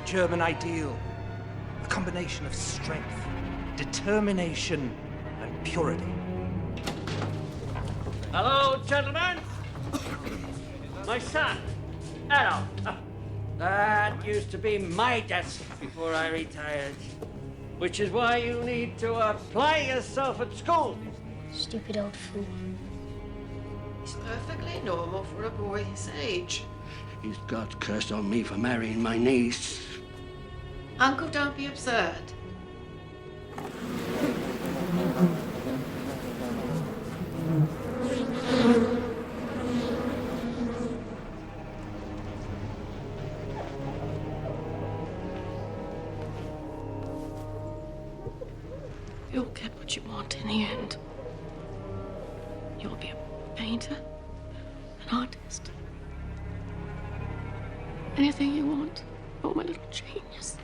German ideal. A combination of strength, determination, and purity. Hello, gentlemen. My son, Adolf. That used to be my desk before I retired. Which is why you need to apply yourself at school. Stupid old fool. He's perfectly normal for a boy his age. He's got cursed on me for marrying my niece. Uncle, don't be absurd. You'll get what you want in the end. You'll be a painter, an artist. Anything you want. Oh, my little genius.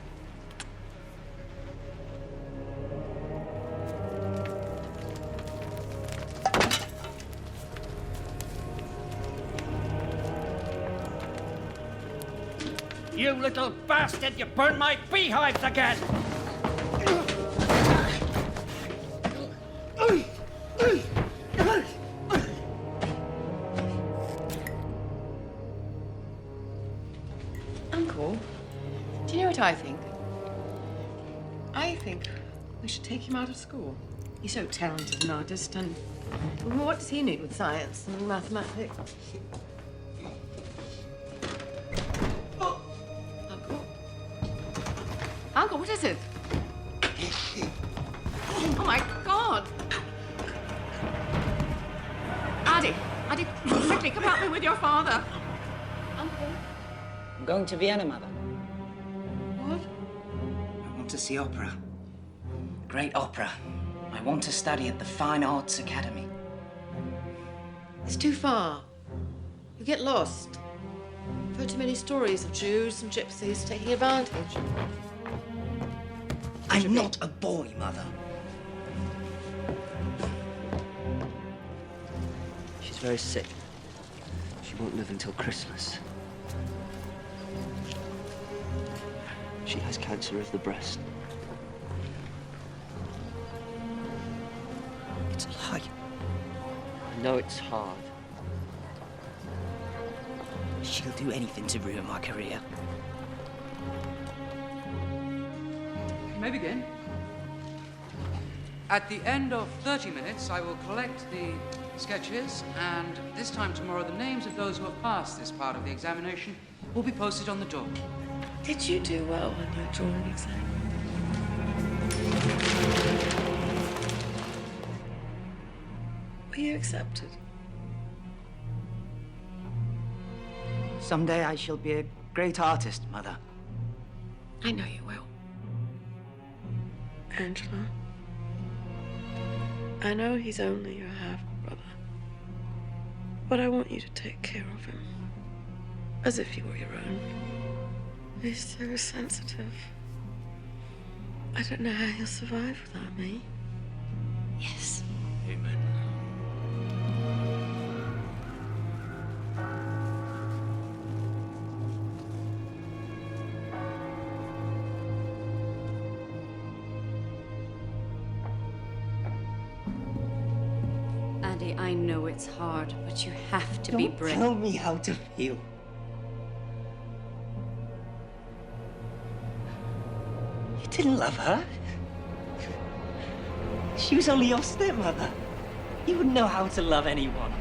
You little bastard, you burned my beehives again! Uncle, do you know what I think? I think we should take him out of school. He's so talented an artist, and what does he need with science and mathematics? Oh, Uncle? Uncle, what is it? Oh, my God! Addy, quickly, come help me with your father. Uncle? I'm going to Vienna, Mother. What? I want to see opera. Great opera. I want to study at the Fine Arts Academy. It's too far. You get lost. I've heard too many stories of Jews and gypsies taking advantage. I'm not a boy, Mother. She's very sick. She won't live until Christmas. She has cancer of the breast. It's a lie. I know it's hard. She'll do anything to ruin my career. You may begin. At the end of 30 minutes, I will collect the sketches, and this time tomorrow, the names of those who have passed this part of the examination will be posted on the door. Did you do well on your drawing exam? Were you accepted? Someday I shall be a great artist, Mother. I know you will. Angela, I know he's only your half-brother, but I want you to take care of him as if he were your own. He's so sensitive. I don't know how he'll survive without me. Yes. Amen. Andy, I know it's hard, but you have to be brave. Don't tell me how to feel. You didn't love her. She was only your stepmother. You wouldn't know how to love anyone.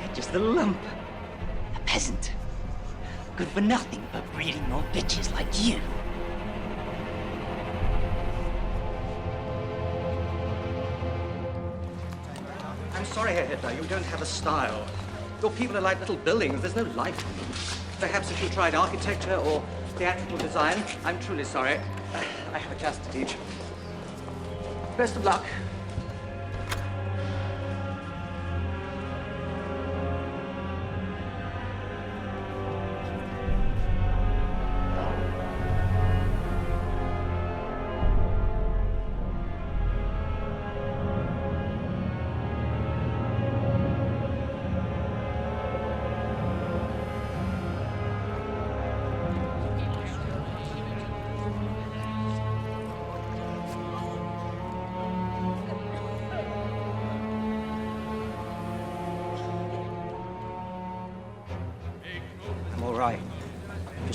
You're just a lump. A peasant. Good for nothing but breeding more bitches like you. I'm sorry, Herr Hitler, you don't have a style. Your people are like little buildings. There's no life in them. Perhaps if you tried architecture or theatrical design. I'm truly sorry. I have a class to teach. Best of luck.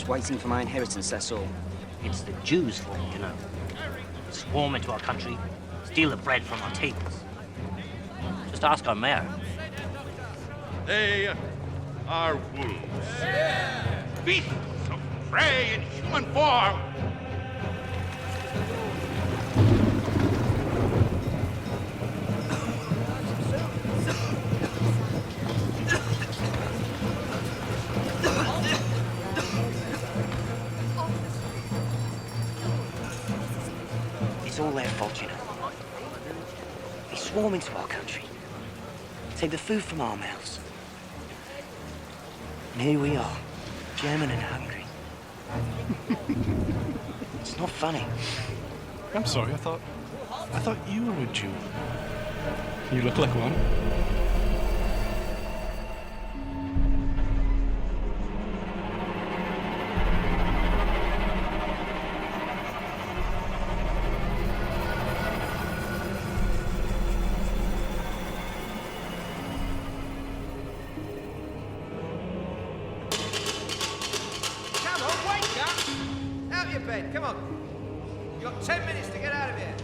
just waiting for my inheritance, that's all. It's the Jews' fault, you know. Swarm into our country, steal the bread from our tables. Just ask our mayor. They are wolves. Beasts of prey in human form. It's all their fault, you know. They swarm into our country, take the food from our mouths. And here we are, German and hungry. It's not funny. I'm sorry, I thought you were a Jew. You look like one. Come on, wake up! Out of your bed, come on. You've got 10 minutes to get out of here.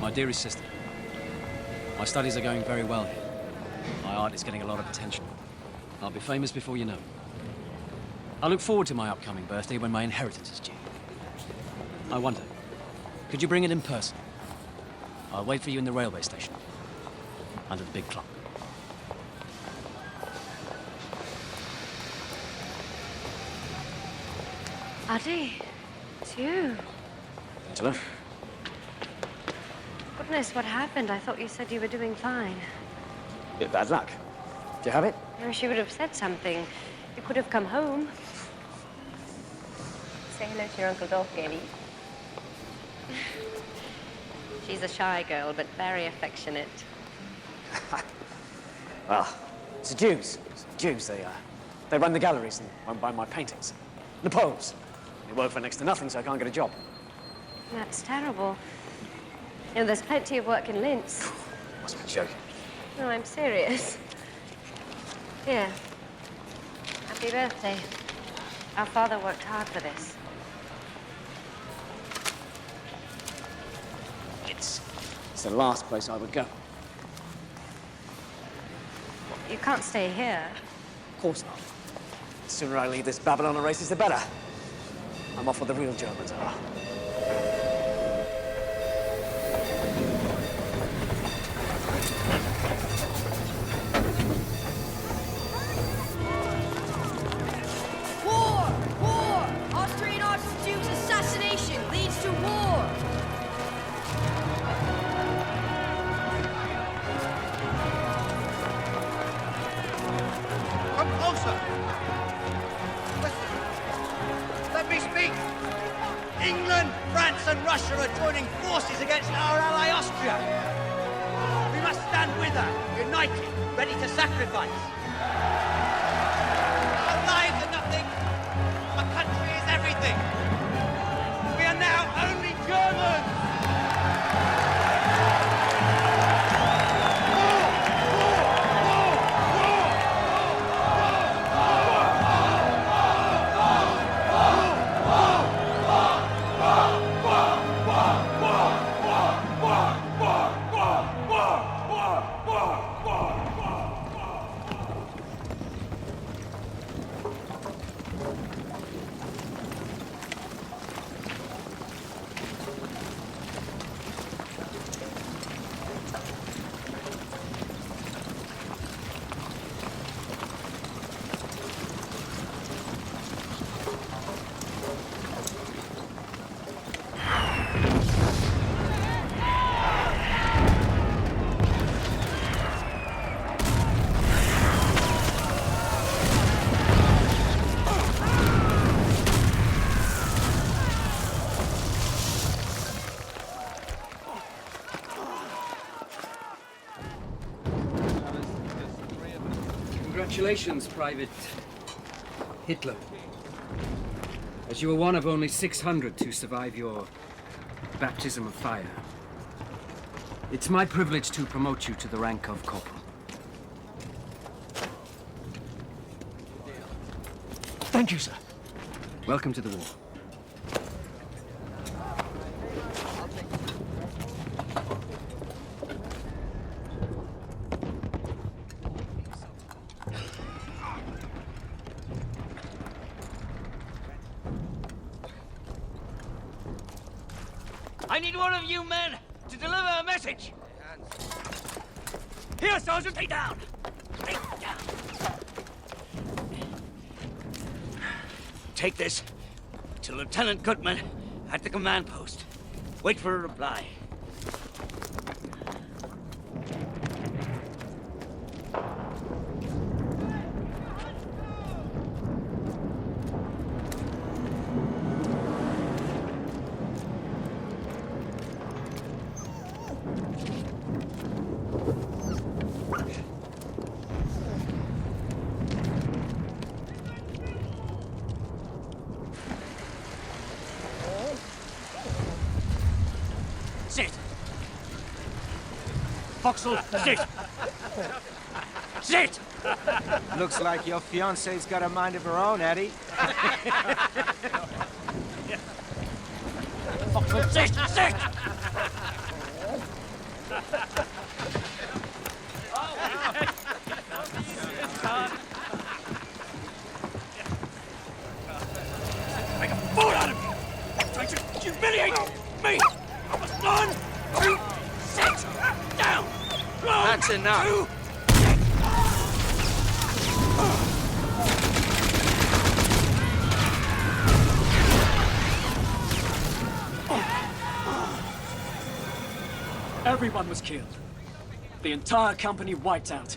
My dearest sister, my studies are going very well here. My art is getting a lot of attention. I'll be famous before you know it. I look forward to my upcoming birthday when my inheritance is due. I wonder, could you bring it in person? I'll wait for you in the railway station, under the big clock. Addy, it's you. Angela? Goodness, what happened? I thought you said you were doing fine. Bit bad luck. Do you have it? I wish you would have said something. You could have come home. Say hello to your Uncle Dolph, Gabby. She's a shy girl, but very affectionate. Well, it's the Jews. It's the Jews, they run the galleries and won't buy my paintings. The Poles. They work for next to nothing, so I can't get a job. That's terrible. You know, there's plenty of work in Linz. Must be joking. No, I'm serious. Here. Happy birthday. Our father worked hard for this. It's the last place I would go. You can't stay here. Of course not. The sooner I leave this Babylon races, the better. I'm off where the real Germans are. War! War! Austrian Archduke's assassination leads to war! Come closer. Listen. Let me speak. England, France, and Russia are joining forces against our ally Austria. We must stand with her, united, ready to sacrifice. Our lives are nothing. Our country is everything. We are now only Germans. Congratulations, Private Hitler. As you were one of only 600 to survive your baptism of fire, it's my privilege to promote you to the rank of corporal. Thank you, sir. Welcome to the war. I need one of you men to deliver a message. Here, Sergeant, stay down. Stay down. Take this to Lieutenant Goodman at the command post. Wait for a reply. Sit! Foxhole, sit! Sit! Looks like your fiance's got a mind of her own, Eddie. Foxhole, sit! Sit! Make a fool out of you! Trying to humiliate me! One, two, sit down! One, That's enough. Two. Everyone was killed. The entire company wiped out.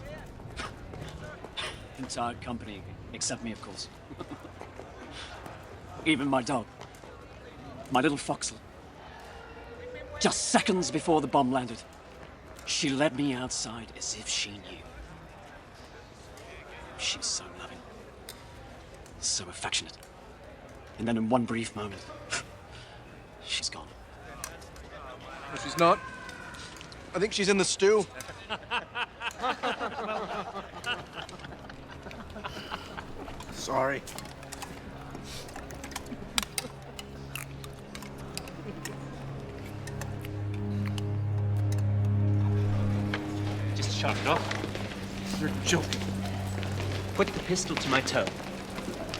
Entire company, except me, of course. Even my dog. My little Foxhole. Just seconds before the bomb landed, she led me outside as if she knew. She's so loving. So affectionate. And then in one brief moment, she's gone. No, she's not. I think she's in the stew. Sorry. Just shut it off. You're joking. Put the pistol to my toe.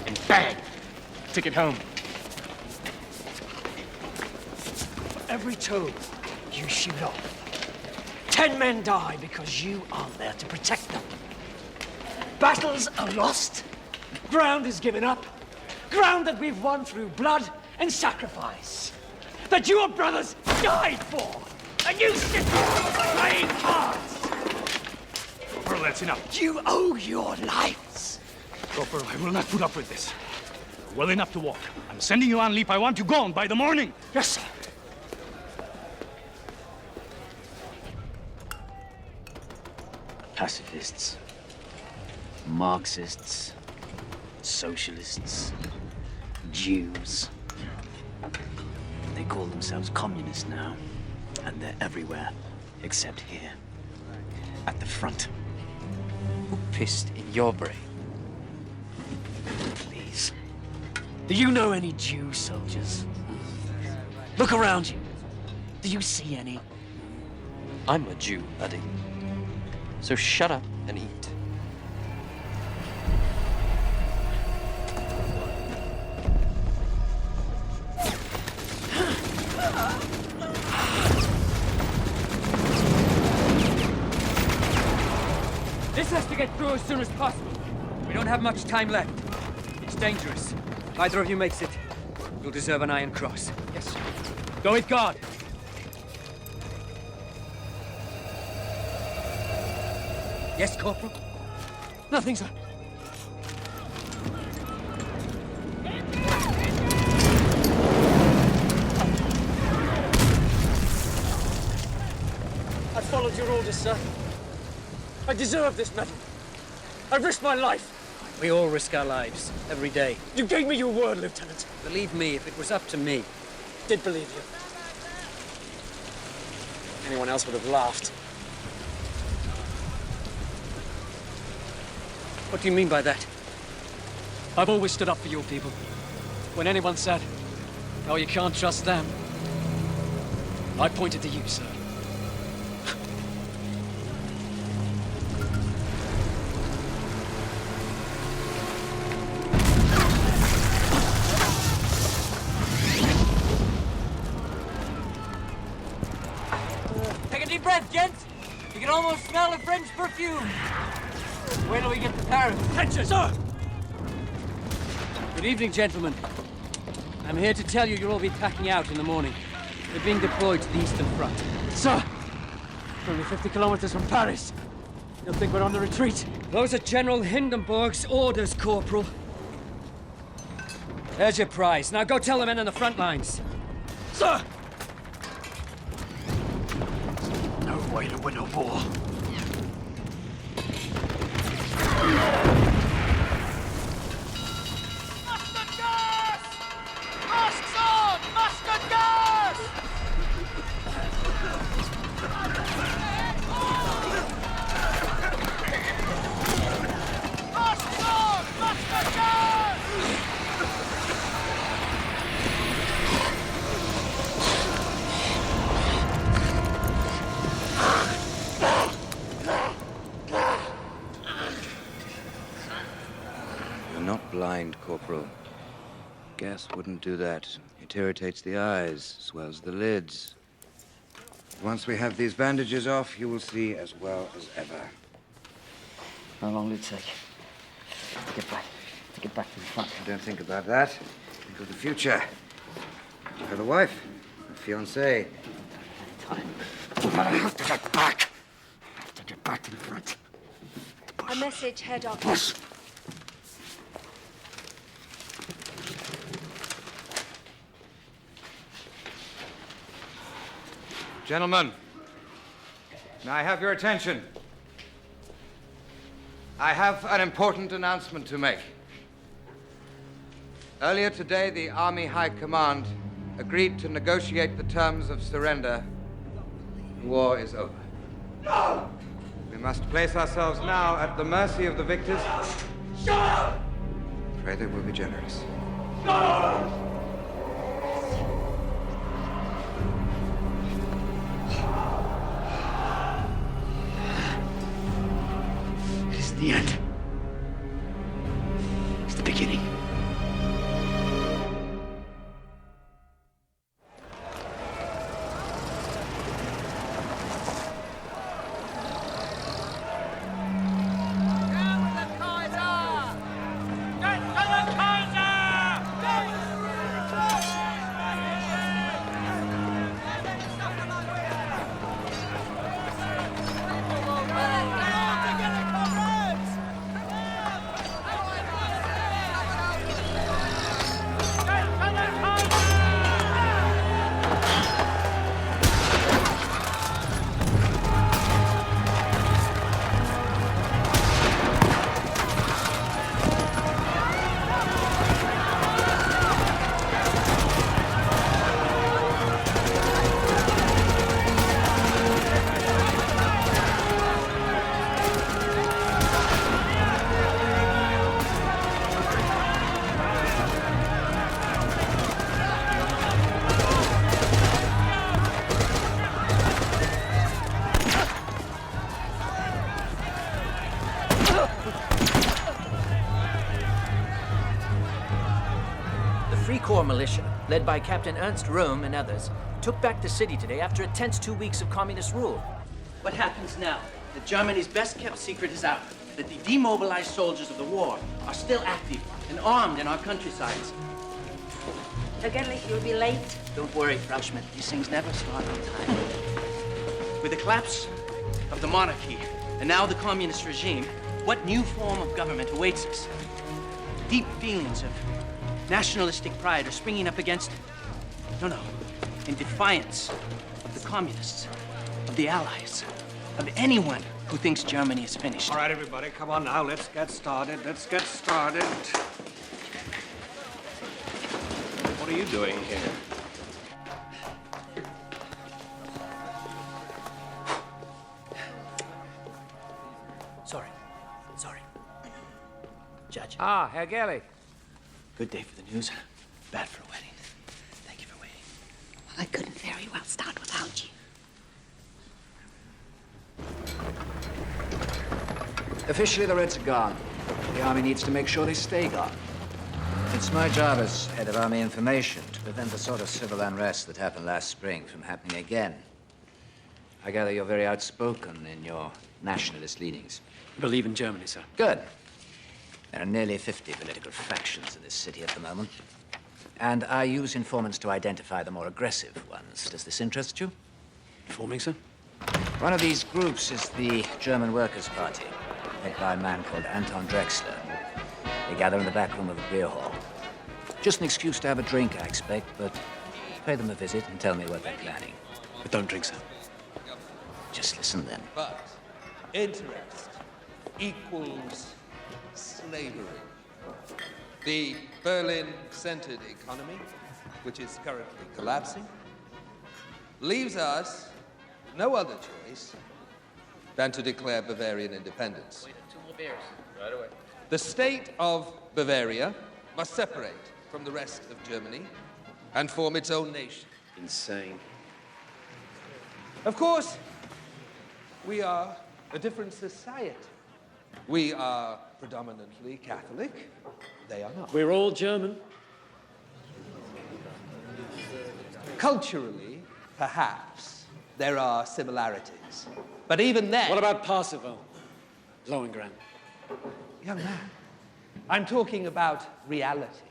And bang! Take it home. Every toe you shoot off, 10 men die because you aren't there to protect them. Battles are lost. Ground is given up. Ground that we've won through blood and sacrifice. That your brothers died for. And you sit playing cards. Corporal, that's enough. You owe your lives. Corporal, I will not put up with this. Well enough to walk. I'm sending you on leave. I want you gone by the morning. Yes, sir. Pacifists, Marxists, socialists, Jews. They call themselves communists now, and they're everywhere, except here, at the front. Who pissed in your brain? Please. Do you know any Jew soldiers? Look around you. Do you see any? I'm a Jew, Eddie. So shut up and eat. This has to get through as soon as possible. We don't have much time left. It's dangerous. If either of you makes it, you'll deserve an Iron Cross. Yes, sir. Go with God. Yes, Corporal? Nothing, sir. I followed your orders, sir. I deserve this medal. I've risked my life. We all risk our lives, every day. You gave me your word, Lieutenant. Believe me, if it was up to me. Did believe you. Anyone else would have laughed. What do you mean by that? I've always stood up for your people. When anyone said, "Oh, you can't trust them," I pointed to you, sir. Take a deep breath, gents. You can almost smell the French perfume. Wait till we get to Paris. Attention, sir! Good evening, gentlemen. I'm here to tell you you'll all be packing out in the morning. We're being deployed to the Eastern Front. Sir! We're only 50 kilometers from Paris. You don't think we're on the retreat? Those are General Hindenburg's orders, Corporal. There's your prize. Now go tell the men on the front lines. Sir! No way to win a war. You're not blind, Corporal. Gas wouldn't do that. It irritates the eyes, swells the lids. Once we have these bandages off, you will see as well as ever. How long will it take to get back to the front? Don't think about that. Think of the future. You have a wife, a fiancée. I have to get back. I have to get back to the front. A message, Herr Doctor. Push. Gentlemen, may I have your attention? I have an important announcement to make. Earlier today, the Army High Command agreed to negotiate the terms of surrender. The war is over. No! We must place ourselves now at the mercy of the victors. Shut up! Pray they will be generous. No! It's the end. It's the beginning. Corps militia, led by Captain Ernst Röhm and others, took back the city today after a tense 2 weeks of communist rule. What happens now? That Germany's best-kept secret is out. That the demobilized soldiers of the war are still active and armed in our countrysides. Forgetly, you'll be late. Don't worry, Frau Schmidt. These things never start on time. With the collapse of the monarchy and now the communist regime, what new form of government awaits us? Deep feelings of nationalistic pride are springing up against, in defiance of the communists, of the Allies, of anyone who thinks Germany is finished. All right, everybody, come on now. Let's get started. Let's get started. What are you doing here? Sorry. Judge. Ah, Herr Gerlich. Good day for the news. Bad for a wedding. Thank you for waiting. I couldn't very well start without you. Officially, the Reds are gone. The Army needs to make sure they stay gone. It's my job as head of Army information to prevent the sort of civil unrest that happened last spring from happening again. I gather you're very outspoken in your nationalist leanings. Believe in Germany, sir. Good. There are nearly 50 political factions in this city at the moment. And I use informants to identify the more aggressive ones. Does this interest you? Informing, sir? One of these groups is the German Workers' Party, led by a man called Anton Drexler. They gather in the back room of the beer hall. Just an excuse to have a drink, I expect, but pay them a visit and tell me what they're planning. But don't drink, sir. Just listen then. But interest equals slavery. The Berlin-centered economy, which is currently collapsing, leaves us no other choice than to declare Bavarian independence. Two more beers. Right away. The state of Bavaria must separate from the rest of Germany and form its own nation. Insane. Of course, we are a different society. We are predominantly Catholic. They are not. We're all German. Culturally, perhaps, there are similarities. But even then... What about Parsifal? Lohengrin? Young man, I'm talking about reality,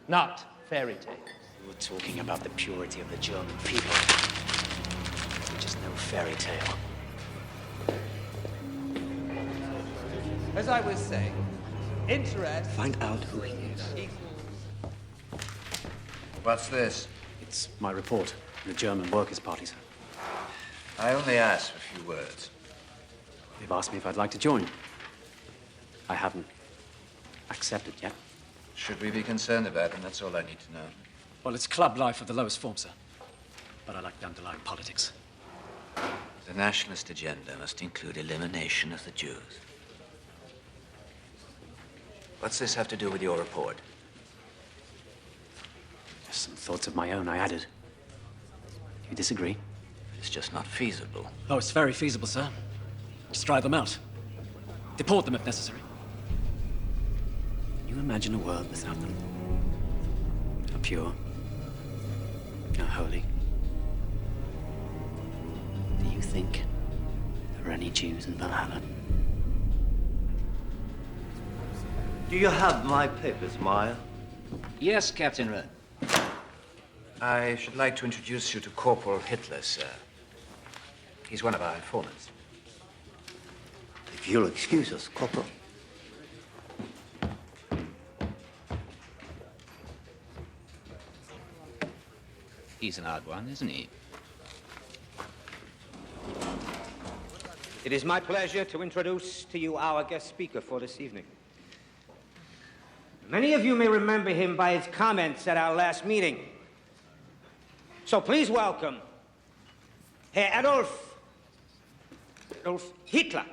not fairy tales. We're talking about the purity of the German people, which is no fairy tale. As I was saying, interest... Find out who he is. What's this? It's my report on the German Workers' Party, sir. I only asked for a few words. They've asked me if I'd like to join. I haven't accepted yet. Should we be concerned about them? That's all I need to know. Well, it's club life of the lowest form, sir. But I like the underlying politics. The nationalist agenda must include elimination of the Jews. What's this have to do with your report? Just some thoughts of my own I added. Do you disagree? It's just not feasible. Oh, it's very feasible, sir. Just drive them out. Deport them if necessary. Can you imagine a world without them? How pure, how holy. Do you think there are any Jews in Valhalla? Do you have my papers, Meyer? Yes, Captain Rudd. I should like to introduce you to Corporal Hitler, sir. He's one of our informants. If you'll excuse us, Corporal. He's an odd one, isn't he? It is my pleasure to introduce to you our guest speaker for this evening. Many of you may remember him by his comments at our last meeting. So please welcome Herr Adolf Hitler.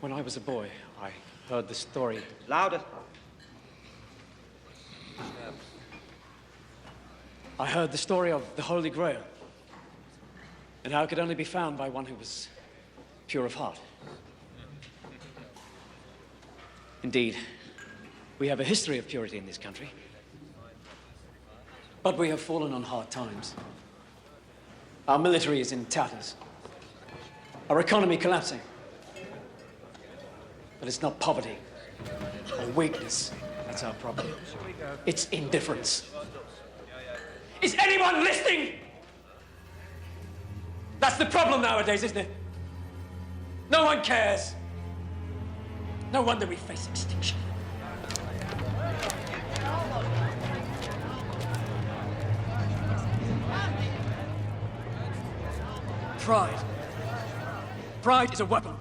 When I was a boy, I heard the story. Louder. I heard the story of the Holy Grail and how it could only be found by one who was pure of heart. Indeed, we have a history of purity in this country, but we have fallen on hard times. Our military is in tatters, our economy collapsing. But it's not poverty or weakness that's our problem. It's indifference. Is anyone listening? That's the problem nowadays, isn't it? No one cares. No wonder we face extinction. pride. Pride is a weapon.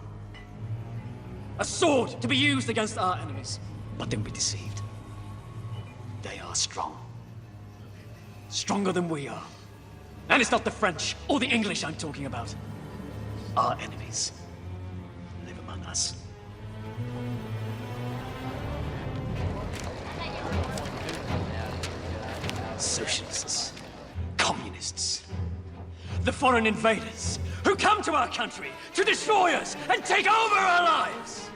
A sword to be used against our enemies. But don't be deceived. They are strong. Stronger than we are. And it's not the French or the English I'm talking about. Our enemies live among us. Socialists, communists, the foreign invaders who come to our country to destroy us and take over our lives.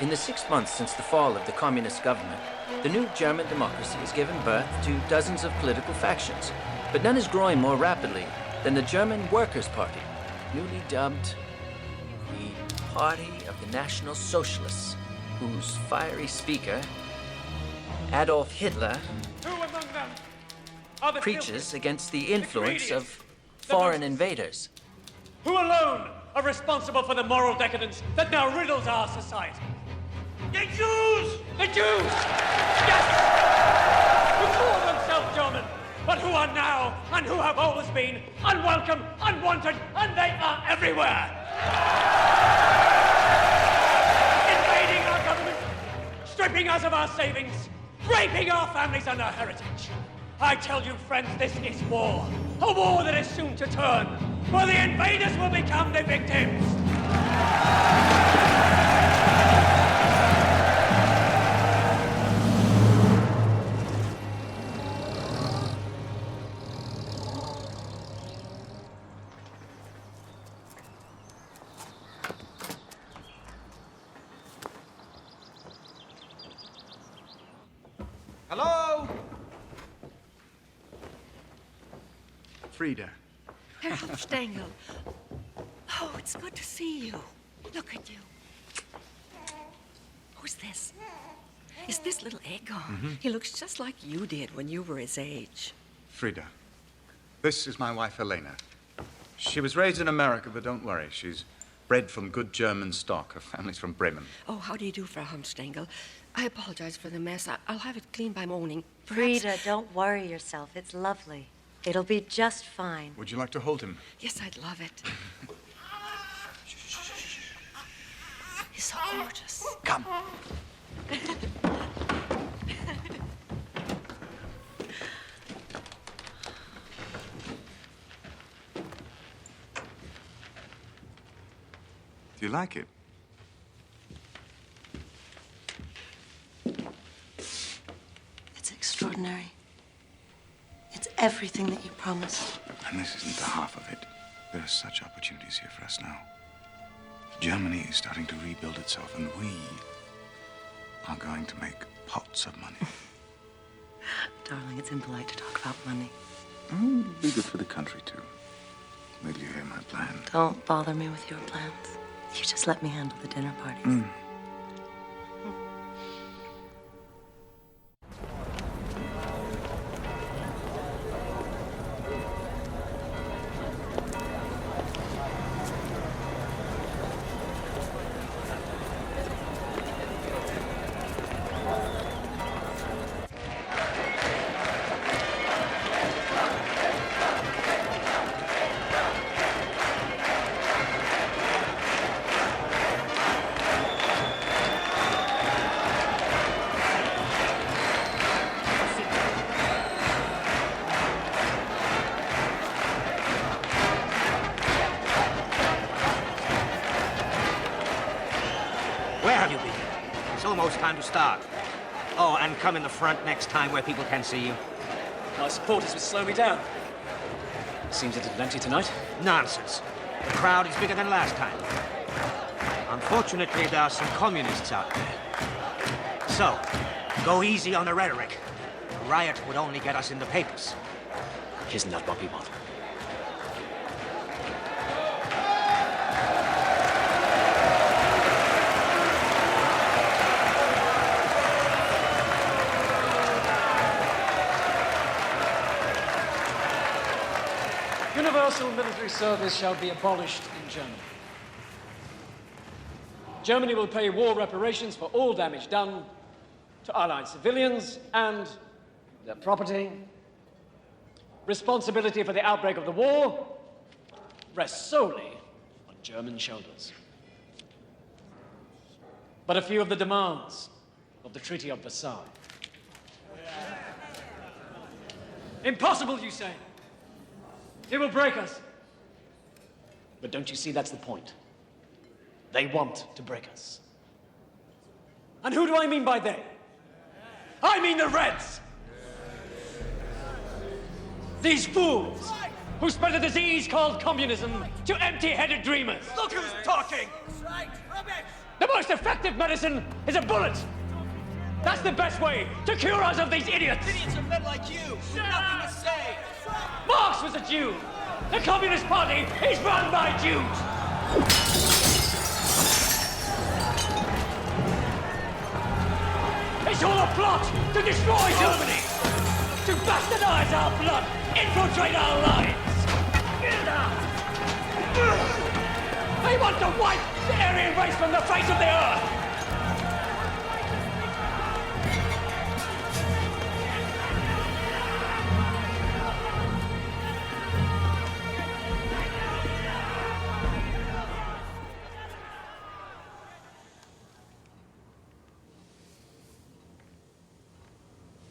In the 6 months since the fall of the communist government, the new German democracy has given birth to dozens of political factions, but none is growing more rapidly than the German Workers' Party, newly dubbed the Party of the National Socialists, whose fiery speaker, Adolf Hitler, preaches against the influence of foreign invaders. Who alone are responsible for the moral decadence that now riddles our society? The Jews! The Jews! Yes! Who call themselves German, but who are now, and who have always been, unwelcome, unwanted, and they are everywhere! Invading our government, stripping us of our savings, raping our families and our heritage. I tell you, friends, this is war. A war that is soon to turn, where the invaders will become the victims. Hello? Frida. Herr Hofstengel. Oh, it's good to see you. Look at you. Who's this? Is this little Egon? Mhm. He looks just like you did when you were his age. Frida. This is my wife, Helena. She was raised in America, but don't worry. She's bred from good German stock. Her family's from Bremen. Oh, how do you do, Frau Hofstengel? I apologize for the mess. I'll have it cleaned by morning. Frida, don't worry yourself. It's lovely. It'll be just fine. Would you like to hold him? Yes, I'd love it. He's so gorgeous. Come. Do you like it? It's extraordinary. It's everything that you promised. And this isn't the half of it. There are such opportunities here for us now. Germany is starting to rebuild itself, and we are going to make pots of money. Darling, it's impolite to talk about money. Oh, it'll be good for the country, too. Wait till you hear my plan. Don't bother me with your plans. You just let me handle the dinner parties. Mm. Where have you been? It's almost time to start. Oh, and come in the front next time where people can see you. My supporters will slow me down. Seems a little empty tonight. Nonsense. The crowd is bigger than last time. Unfortunately, there are some communists out there. So, go easy on the rhetoric. A riot would only get us in the papers. Isn't that what we want? Universal military service shall be abolished in Germany. Germany will pay war reparations for all damage done to Allied civilians and their property. Responsibility for the outbreak of the war rests solely on German shoulders. But a few of the demands of the Treaty of Versailles. Impossible, you say? It will break us. But don't you see that's the point? They want to break us. And who do I mean by they? I mean the Reds! These fools who spread a disease called communism to empty-headed dreamers. Look who's talking! The most effective medicine is a bullet. That's the best way to cure us of these idiots. Idiots are men like you. Nothing to say. Marx was a Jew. The Communist Party is run by Jews. It's all a plot to destroy Germany, to bastardize our blood, infiltrate our lives. They want to wipe the Aryan race from the face of the earth.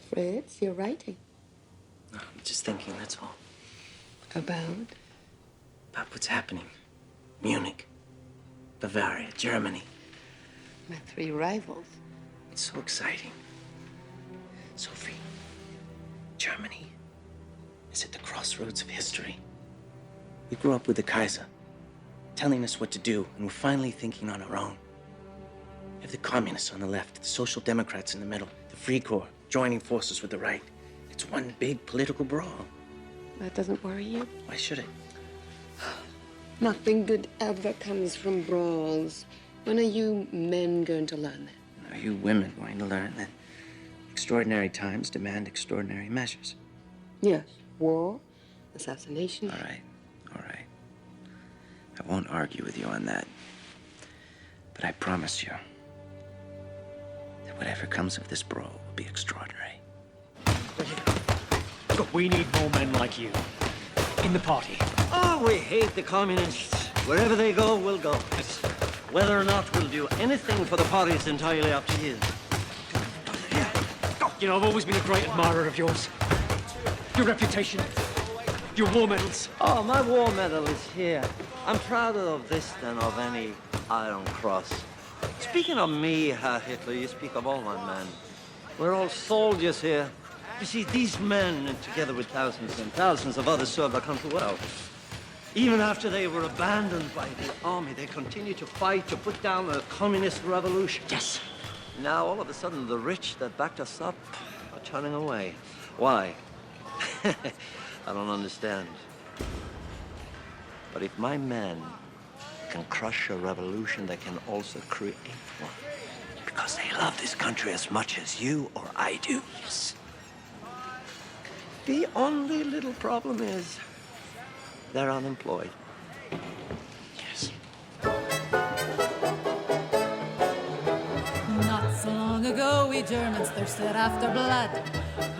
Fritz, you're writing. No, I'm just thinking, that's all. About? About what's happening. Munich, Bavaria, Germany. My 3 rivals. It's so exciting. Sophie, Germany is at the crossroads of history. We grew up with the Kaiser, telling us what to do, and we're finally thinking on our own. We have the communists on the left, the social democrats in the middle, the Free Corps joining forces with the right. It's one big political brawl. That doesn't worry you? Why should it? Nothing good ever comes from brawls. When are you men going to learn that? Are you women going to learn that extraordinary times demand extraordinary measures? Yes. War, assassination. All right, all right. I won't argue with you on that. But I promise you that whatever comes of this brawl will be extraordinary. Look, we need more men like you in the party. Oh, we hate the communists. Wherever they go, we'll go. Whether or not we'll do anything for the party is entirely up to you. You know, I've always been a great admirer of yours. Your reputation, your war medals. Oh, my war medal is here. I'm prouder of this than of any Iron Cross. Speaking of me, Herr Hitler, you speak of all my men. We're all soldiers here. You see, these men, together with thousands and thousands of others, served our country well. Even after they were abandoned by the army, they continued to fight to put down the communist revolution. Yes. Now, all of a sudden, the rich that backed us up are turning away. Why? I don't understand. But if my men can crush a revolution, they can also create one. Because they love this country as much as you or I do. Yes. The only little problem is they're unemployed. Yes. Not so long ago, we Germans thirsted after blood.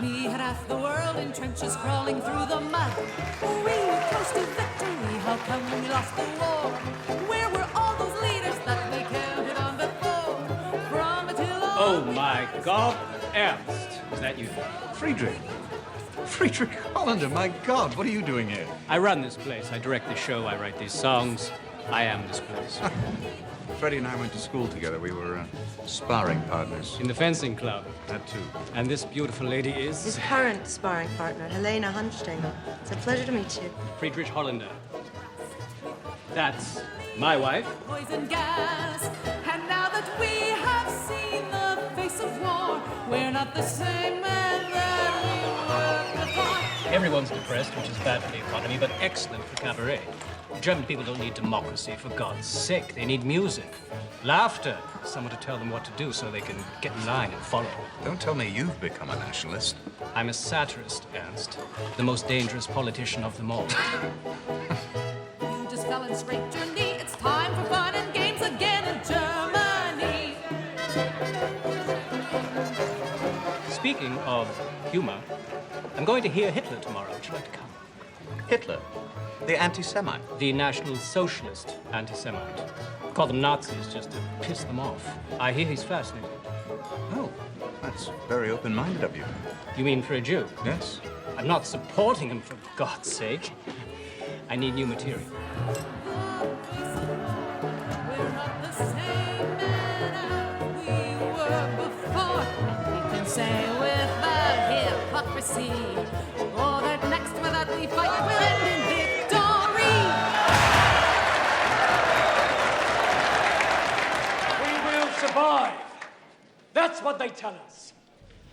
We had half the world in trenches crawling through the mud. We were close to victory. How come we lost the war? Where were all those leaders that we counted on before? From Attila. Oh my God, Ernst, is that you? Friedrich. Friedrich Hollander, my God, what are you doing here? I run this place. I direct the show. I write these songs. I am this place. Freddie and I went to school together. We were sparring partners. In the fencing club. That too. And this beautiful lady is? His current sparring partner, Helena Hunstengel. It's a pleasure to meet you. Friedrich Hollander. That's my wife. Poison gas. And now that we have seen the face of war, we're not the same men that we were before. Everyone's depressed, which is bad for the economy, but excellent for cabaret. German people don't need democracy, for God's sake. They need music, laughter, someone to tell them what to do so they can get in line and follow. Don't tell me you've become a nationalist. I'm a satirist, Ernst. The most dangerous politician of them all. You just fell and scraped your knee. It's time for fun and games again in Germany. Speaking of humor, I'm going to hear Hitler tomorrow. Would you like to come? Hitler? The anti-Semite? The National Socialist anti-Semite. Call them Nazis just to piss them off. I hear he's fascinating. Oh, that's very open-minded of you. You mean for a Jew? Yes. I'm not supporting him, for God's sake. I need new material. Say without hypocrisy, or that next without we fight will end in victory. We will survive. That's what they tell us.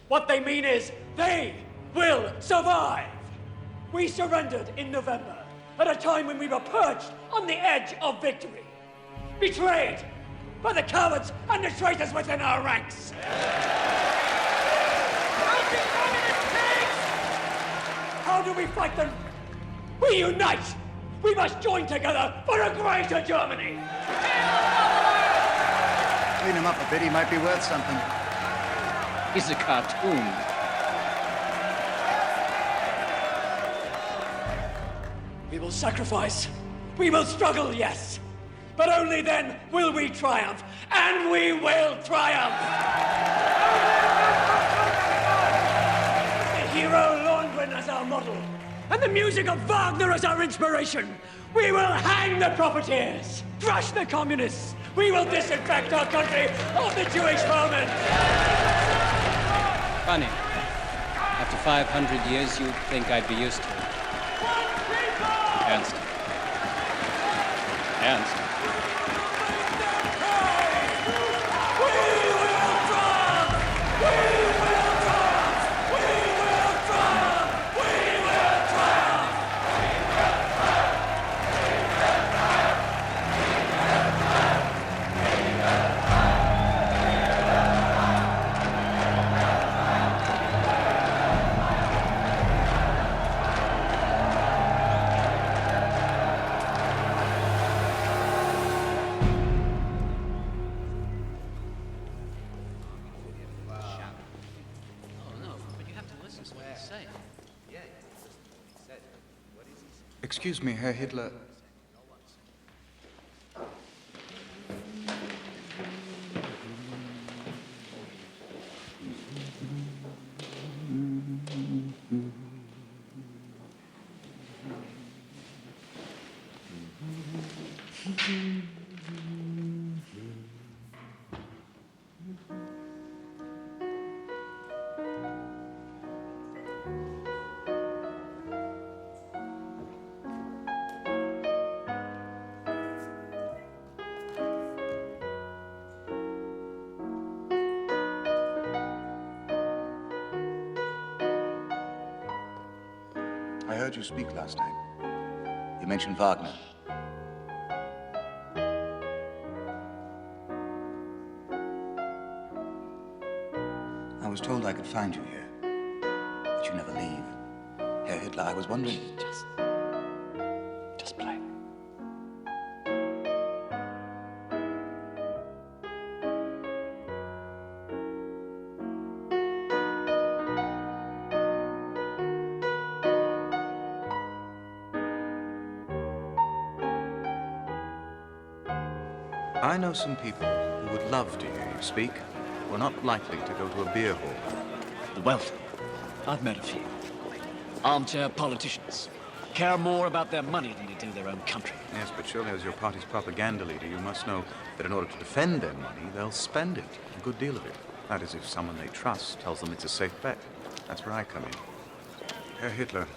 What they mean is they will survive. We surrendered in November at a time when we were perched on the edge of victory, betrayed by the cowards and the traitors within our ranks. How do we fight them? We unite! We must join together for a greater Germany! Clean him up a bit, he might be worth something. He's a cartoon. We will sacrifice. We will struggle, yes. But only then will we triumph. And we will triumph! The hero Lohengrin as our model, and the music of Wagner as our inspiration. We will hang the profiteers, crush the communists. We will disinfect our country of the Jewish vermin. Funny. After 500 years, you'd think I'd be used to it. Ernst. Ernst. Excuse me, Herr Hitler. I heard you speak last night. You mentioned Wagner. I was told I could find you here, that you never leave. Herr Hitler, I was wondering... Just play. I know some people who would love to hear you speak, who are not likely to go to a beer hall. The wealthy. I've met a few. Armchair politicians. Care more about their money than they do their own country. Yes, but surely as your party's propaganda leader, you must know that in order to defend their money, they'll spend it, a good deal of it. That is, if someone they trust tells them it's a safe bet. That's where I come in. Herr Hitler,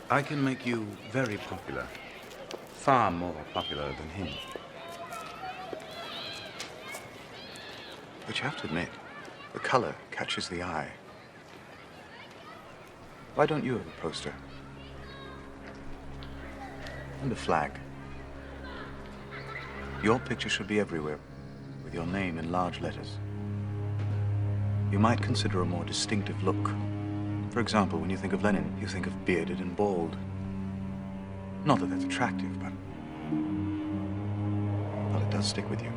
I can make you very popular. Far more popular than him. But you have to admit, the color catches the eye. Why don't you have a poster? And a flag. Your picture should be everywhere, with your name in large letters. You might consider a more distinctive look. For example, when you think of Lenin, you think of bearded and bald. Not that that's attractive, but... well, it does stick with you.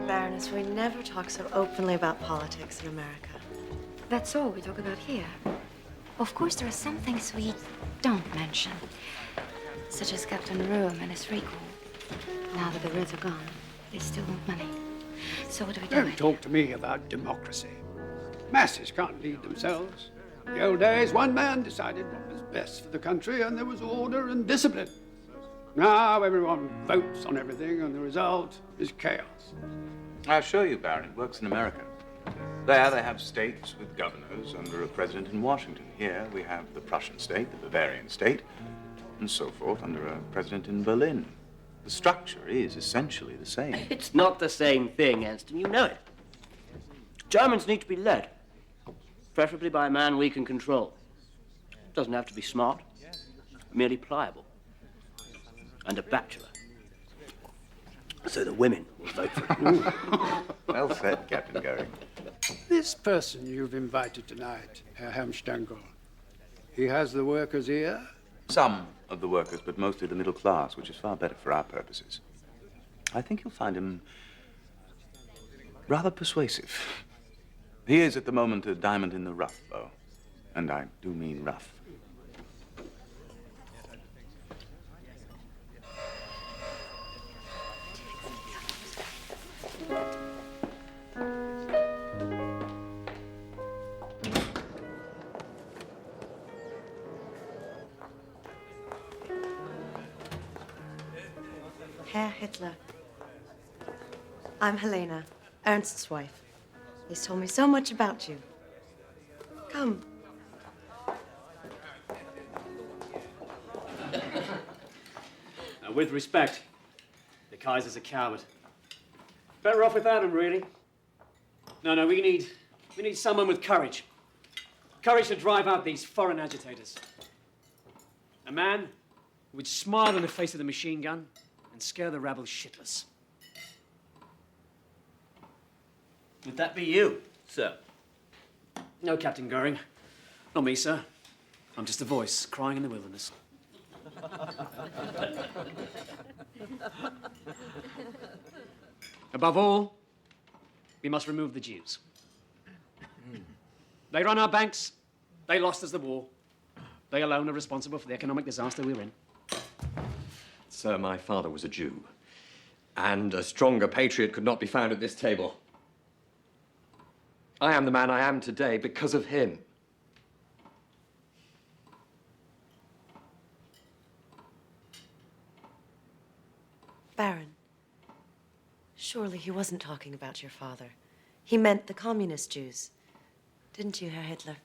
Baroness, we never talk so openly about politics in America. That's all we talk about here. Of course, there are some things we don't mention, such as Captain Rome and his recall. Now that the Reds are gone, they still want money. So what do we do? Don't talk to me about democracy. Masses can't lead themselves. In the old days, one man decided what was best for the country, and there was order and discipline. Now everyone votes on everything, and the result is chaos. I assure you, Baron, it works in America. There they have states with governors under a president in Washington. Here we have the Prussian state, the Bavarian state, and so forth under a president in Berlin. The structure is essentially the same. It's not the same thing, Anston. You know it. Germans need to be led, preferably by a man we can control. Doesn't have to be smart, merely pliable. And a bachelor. So the women will vote for him. Well said, Captain Goering. This person you've invited tonight, Herr Helmstengel, he has the workers' ear? Some of the workers, but mostly the middle class, which is far better for our purposes. I think you'll find him rather persuasive. He is at the moment a diamond in the rough, though. And I do mean rough. Herr Hitler. I'm Helena, Ernst's wife. He's told me so much about you. Come. Now, with respect, the Kaiser's a coward. Better off without him, really. No, we need someone with courage. Courage to drive out these foreign agitators. A man who would smile in the face of the machine gun and scare the rabble shitless. Would that be you, sir? No, Captain Goering. Not me, sir. I'm just a voice crying in the wilderness. Above all, we must remove the Jews. They run our banks. They lost us the war. They alone are responsible for the economic disaster we're in. Sir, my father was a Jew, and a stronger patriot could not be found at this table. I am the man I am today because of him. Baron, surely he wasn't talking about your father. He meant the communist Jews. Didn't you, Herr Hitler?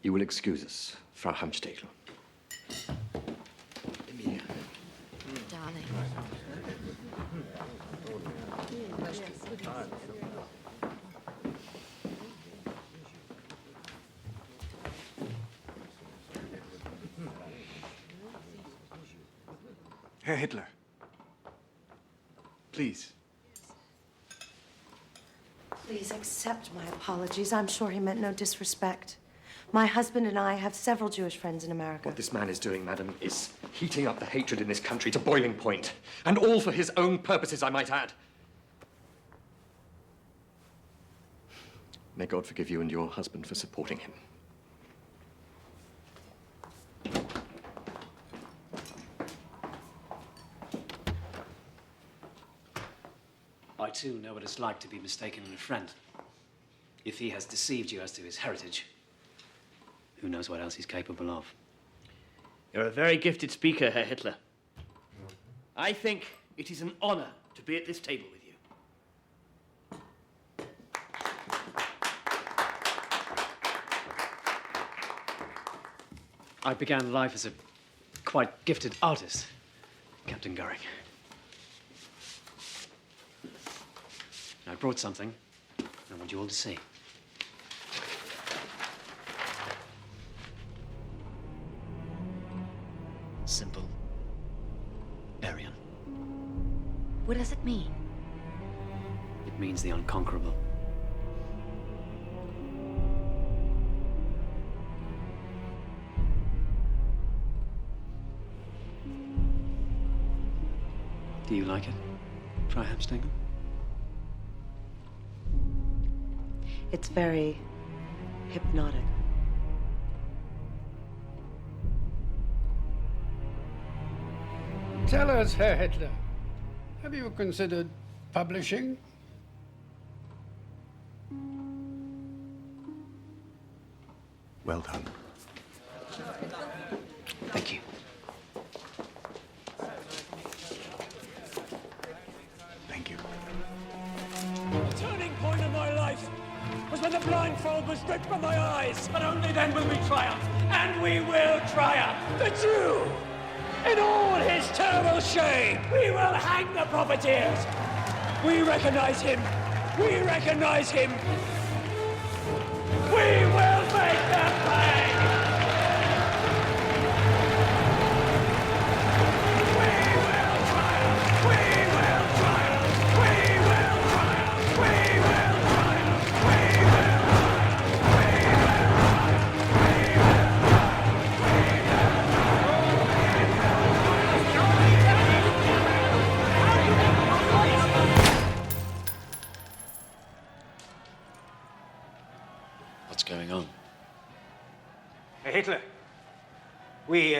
You will excuse us, Frau Helmstengel. Darling. Herr Hitler, please. Please accept my apologies. I'm sure he meant no disrespect. My husband and I have several Jewish friends in America. What this man is doing, madam, is heating up the hatred in this country to boiling point. And all for his own purposes, I might add. May God forgive you and your husband for supporting him. I, too, know what it's like to be mistaken in a friend. If he has deceived you as to his heritage, who knows what else he's capable of? You're a very gifted speaker, Herr Hitler. I think it is an honor to be at this table with you. I began life as a quite gifted artist, Captain Goering. I brought something I want you all to see. Simple. Aryan. What does it mean? It It means the unconquerable. Do you like it, Freiherr Stengel? It's very hypnotic. Tell us, Herr Hitler, have you considered publishing? Well done. Thank you. Thank you. The turning point of my life was when the blindfold was ripped from my eyes. But only then will we triumph. And we will triumph. The Jew, in all his terrible shame, we will hang the profiteers. We recognize him. We recognize him. We will make them pay. What's going on? Hey, Hitler. We,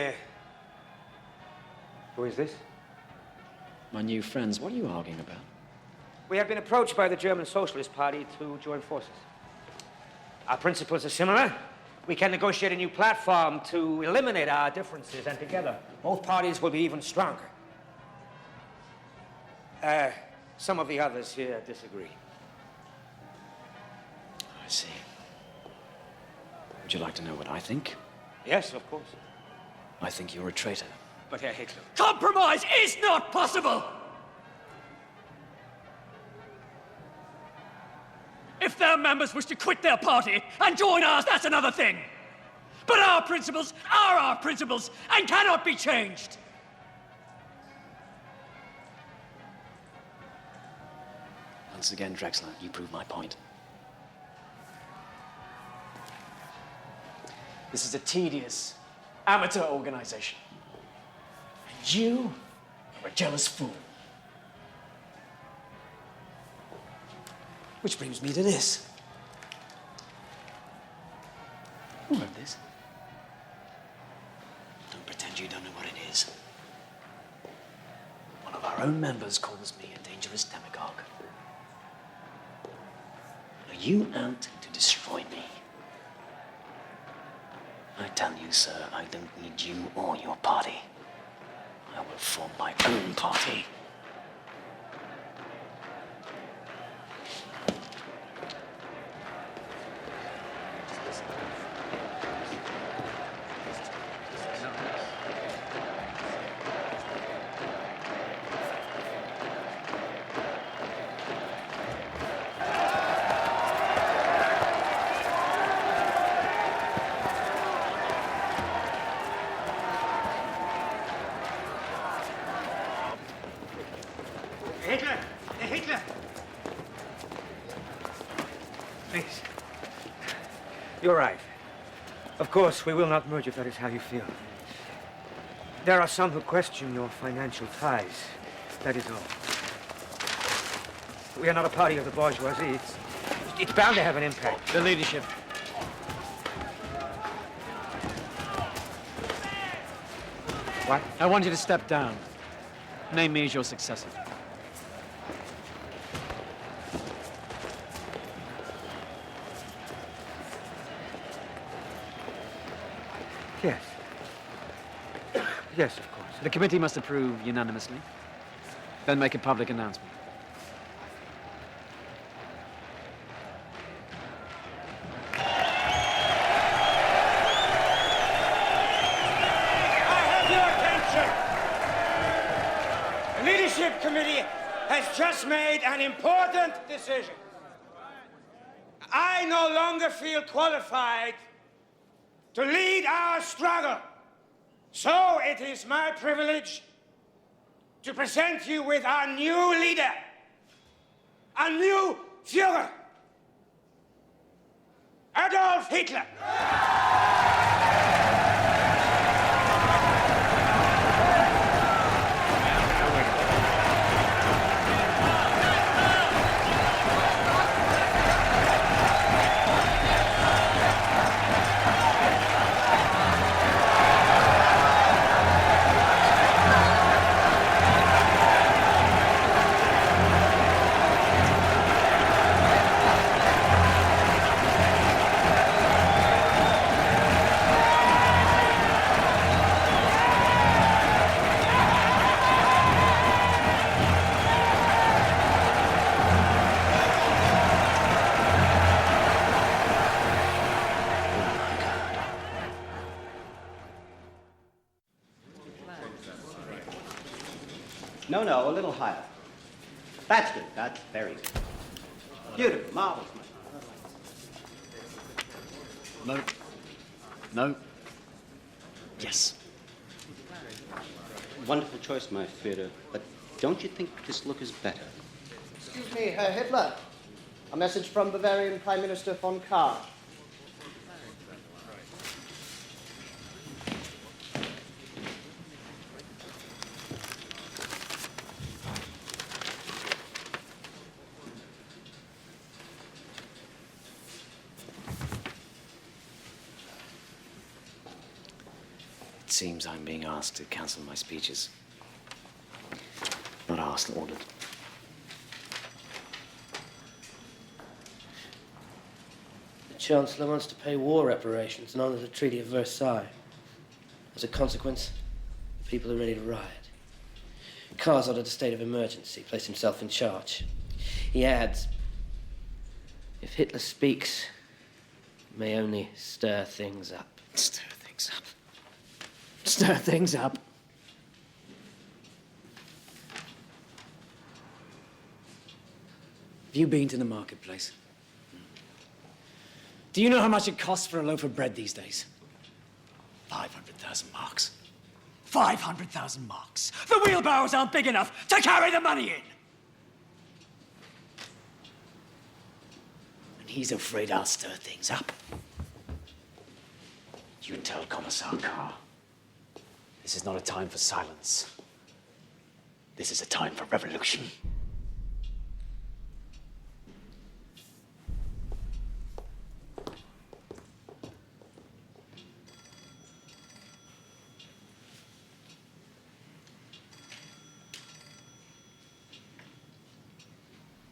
Who is this? My new friends, what are you arguing about? We have been approached by the German Socialist Party to join forces. Our principles are similar. We can negotiate a new platform to eliminate our differences, and together, both parties will be even stronger. Some of the others here disagree. I see. Would you like to know what I think? Yes, of course. I think you're a traitor. But Herr Hitler... Compromise is not possible! If their members wish to quit their party and join ours, that's another thing. But our principles are our principles and cannot be changed. Once again, Drexler, you prove my point. This is a tedious, amateur organization. And you are a jealous fool. Which brings me to this. Who wrote this? Don't pretend you don't know what it is. One of our own members calls me a dangerous demagogue. Are you out to destroy me? I tell you, sir, I don't need you or your party. I will form my own party. Hitler! Hitler! Please. You're right. Of course, we will not merge if that is how you feel. There are some who question your financial ties. That is all. We are not a party of the bourgeoisie. It's bound to have an impact. The leadership. What? I want you to step down. Name me as your successor. Yes. Yes, of course. The committee must approve unanimously, then make a public announcement. The leadership committee has just made an important decision. I no longer feel qualified to lead our struggle. So it is my privilege to present you with our new leader, a new Führer. Adolf Hitler. No, a little higher. That's good. That's very good. Beautiful. Marvelous. No. No. Yes. Wonderful choice, my Führer. But don't you think this look is better? Excuse me, Herr Hitler. A message from Bavarian Prime Minister von Kahr. It seems I'm being asked to cancel my speeches. Not asked, ordered. The Chancellor wants to pay war reparations and honor the Treaty of Versailles. As a consequence, the people are ready to riot. Kahr's ordered a state of emergency, placed himself in charge. He adds, if Hitler speaks, it may only stir things up. Stir things up. Stir things up. Have you been to the marketplace? Do you know how much it costs for a loaf of bread these days? 500,000 marks. 500,000 marks. The wheelbarrows aren't big enough to carry the money in. And he's afraid I'll stir things up. You tell Commissar Kahr. This is not a time for silence. This is a time for revolution.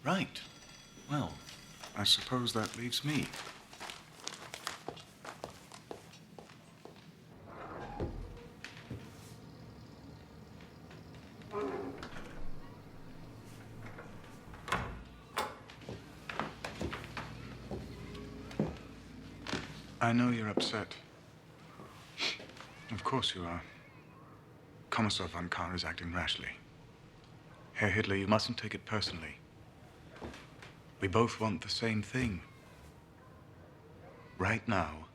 Right. Well, I suppose that leaves me. I know you're upset. Of course you are. Commissar von Kahr is acting rashly. Herr Hitler, you mustn't take it personally. We both want the same thing. Right now,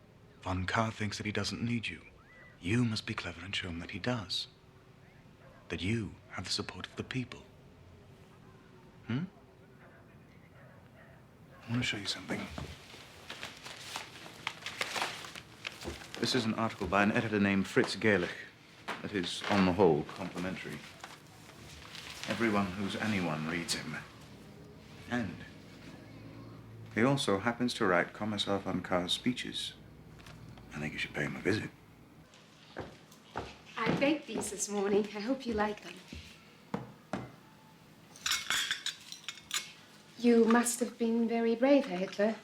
von Kahr thinks that he doesn't need you. You must be clever and show him that he does. That you have the support of the people. I want to show you something. This is an article by an editor named Fritz Gerlich that is, on the whole, complimentary. Everyone who's anyone reads him. And he also happens to write Commissar von Kahr's speeches. I think you should pay him a visit. I baked these this morning. I hope you like them. You must have been very brave, Herr Hitler.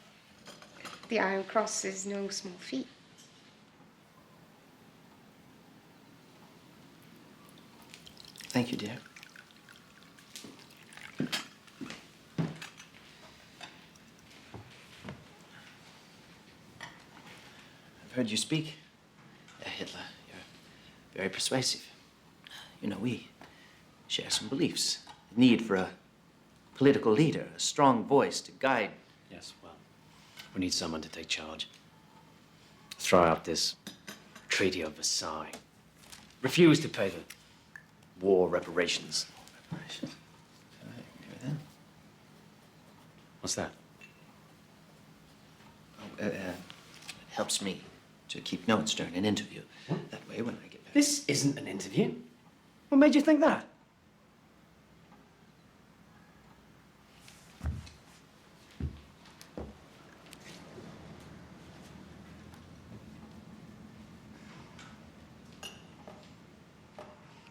The Iron Cross is no small feat. Thank you, dear. I've heard you speak, Hitler. You're very persuasive. You know, we share some beliefs. The need for a political leader, a strong voice to guide. Yes, well, we need someone to take charge. Throw out this Treaty of Versailles. Refuse to pay the war reparations. Reparations. All right, here then. What's that? Helps me to keep notes during an interview. That way, when I get back... This isn't an interview. What made you think that?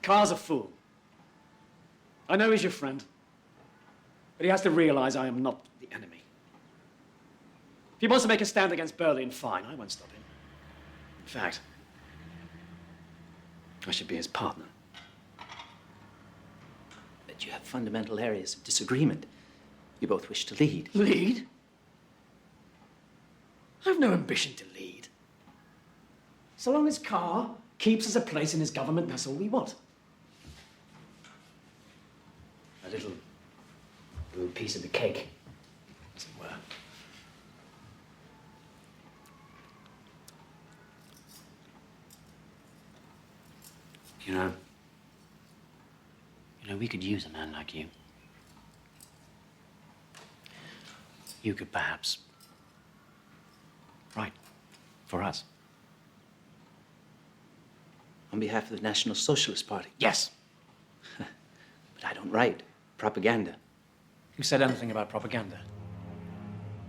Carr's a fool. I know he's your friend, but he has to realize I am not the enemy. If he wants to make a stand against Berlin, fine, I won't stop him. In fact, I should be his partner. But you have fundamental areas of disagreement. You both wish to lead. Lead? I've no ambition to lead. So long as Carr keeps us a place in his government, that's all we want. A little piece of the cake, as it were. You know, we could use a man like you. You could perhaps write for us. On behalf of the National Socialist Party. Yes. But I don't write propaganda. Who said anything about propaganda?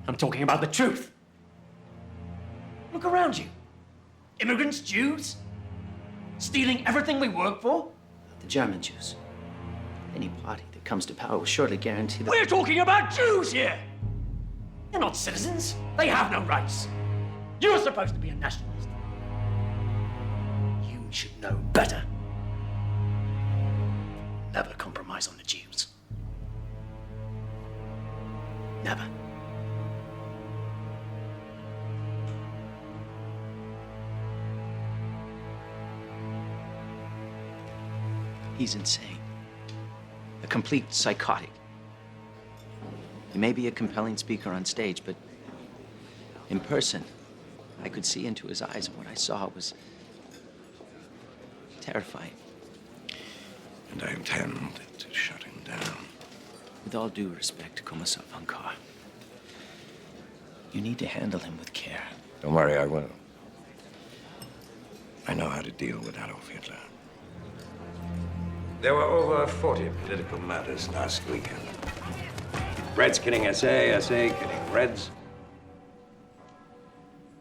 I'm talking about the truth. Look around you. Immigrants, Jews, stealing everything we work for. The German Jews. Any party that comes to power will surely guarantee that... We're talking about Jews here! They're not citizens. They have no rights. You're supposed to be a nationalist. You should know better. Never compromise on the Jews. Never. He's insane. A complete psychotic. He may be a compelling speaker on stage, but in person, I could see into his eyes, and what I saw was terrifying. And I intend to shut him down. With all due respect to Kommissar von Kahr, you need to handle him with care. Don't worry, I will. I know how to deal with Adolf Hitler. There were over 40 political murders last weekend. Reds killing SA, SA killing Reds.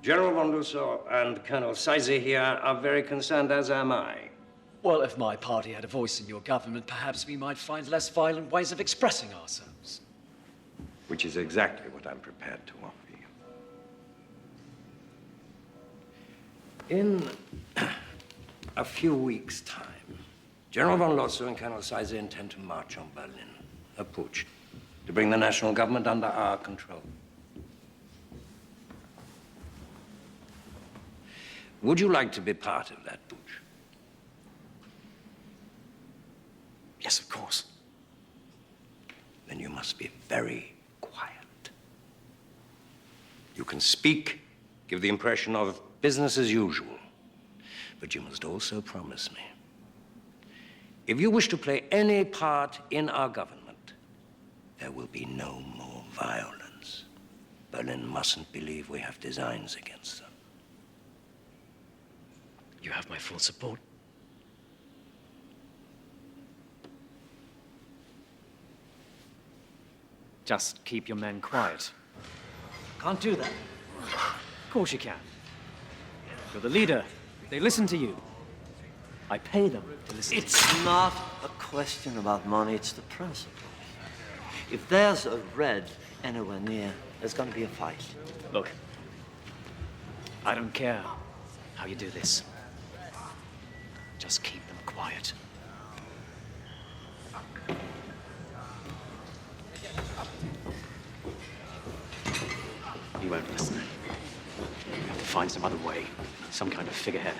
General von Lusso and Colonel Seize here are very concerned, as am I. Well, if my party had a voice in your government, perhaps we might find less violent ways of expressing ourselves. Which is exactly what I'm prepared to offer you. In a few weeks' time, General von Lotso and Colonel Seize intend to march on Berlin, a putsch, to bring the national government under our control. Would you like to be part of that putsch? Yes, of course. Then you must be very quiet. You can speak, give the impression of business as usual, but you must also promise me, if you wish to play any part in our government, there will be no more violence. Berlin mustn't believe we have designs against them. You have my full support. Just keep your men quiet. Can't do that. Of course you can. You're the leader. They listen to you. I pay them to listen. It's not a question about money, it's the principle. If there's a red anywhere near, there's going to be a fight. Look, I don't care how you do this. Just keep them quiet. You won't listen. You have to find some other way, some kind of figurehead.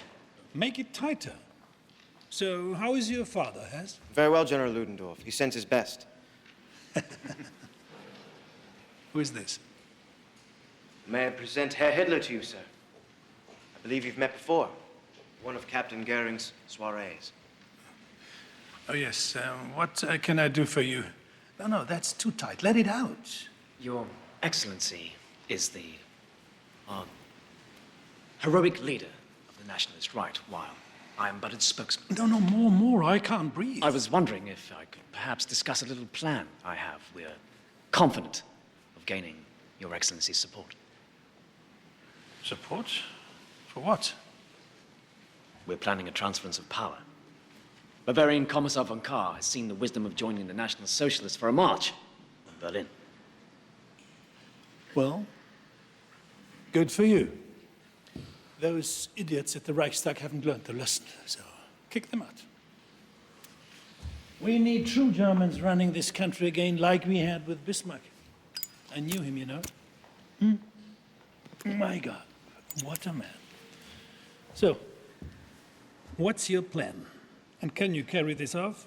Make it tighter. So, how is your father, Hess? Very well, General Ludendorff. He sends his best. Who is this? May I present Herr Hitler to you, sir? I believe you've met before. One of Captain Goering's soirees. Oh, yes. What can I do for you? No, that's too tight. Let it out. Your Excellency is the heroic leader of the nationalist right, while I am but its spokesman. No, more. I can't breathe. I was wondering if I could perhaps discuss a little plan I have. We're confident of gaining Your Excellency's support. Support? For what? We're planning a transference of power. Bavarian Commissar von Kahr has seen the wisdom of joining the National Socialists for a march on Berlin. Well, good for you. Those idiots at the Reichstag haven't learned their lesson, so kick them out. We need true Germans running this country again like we had with Bismarck. I knew him, you know. My God, what a man. So, what's your plan? And can you carry this off?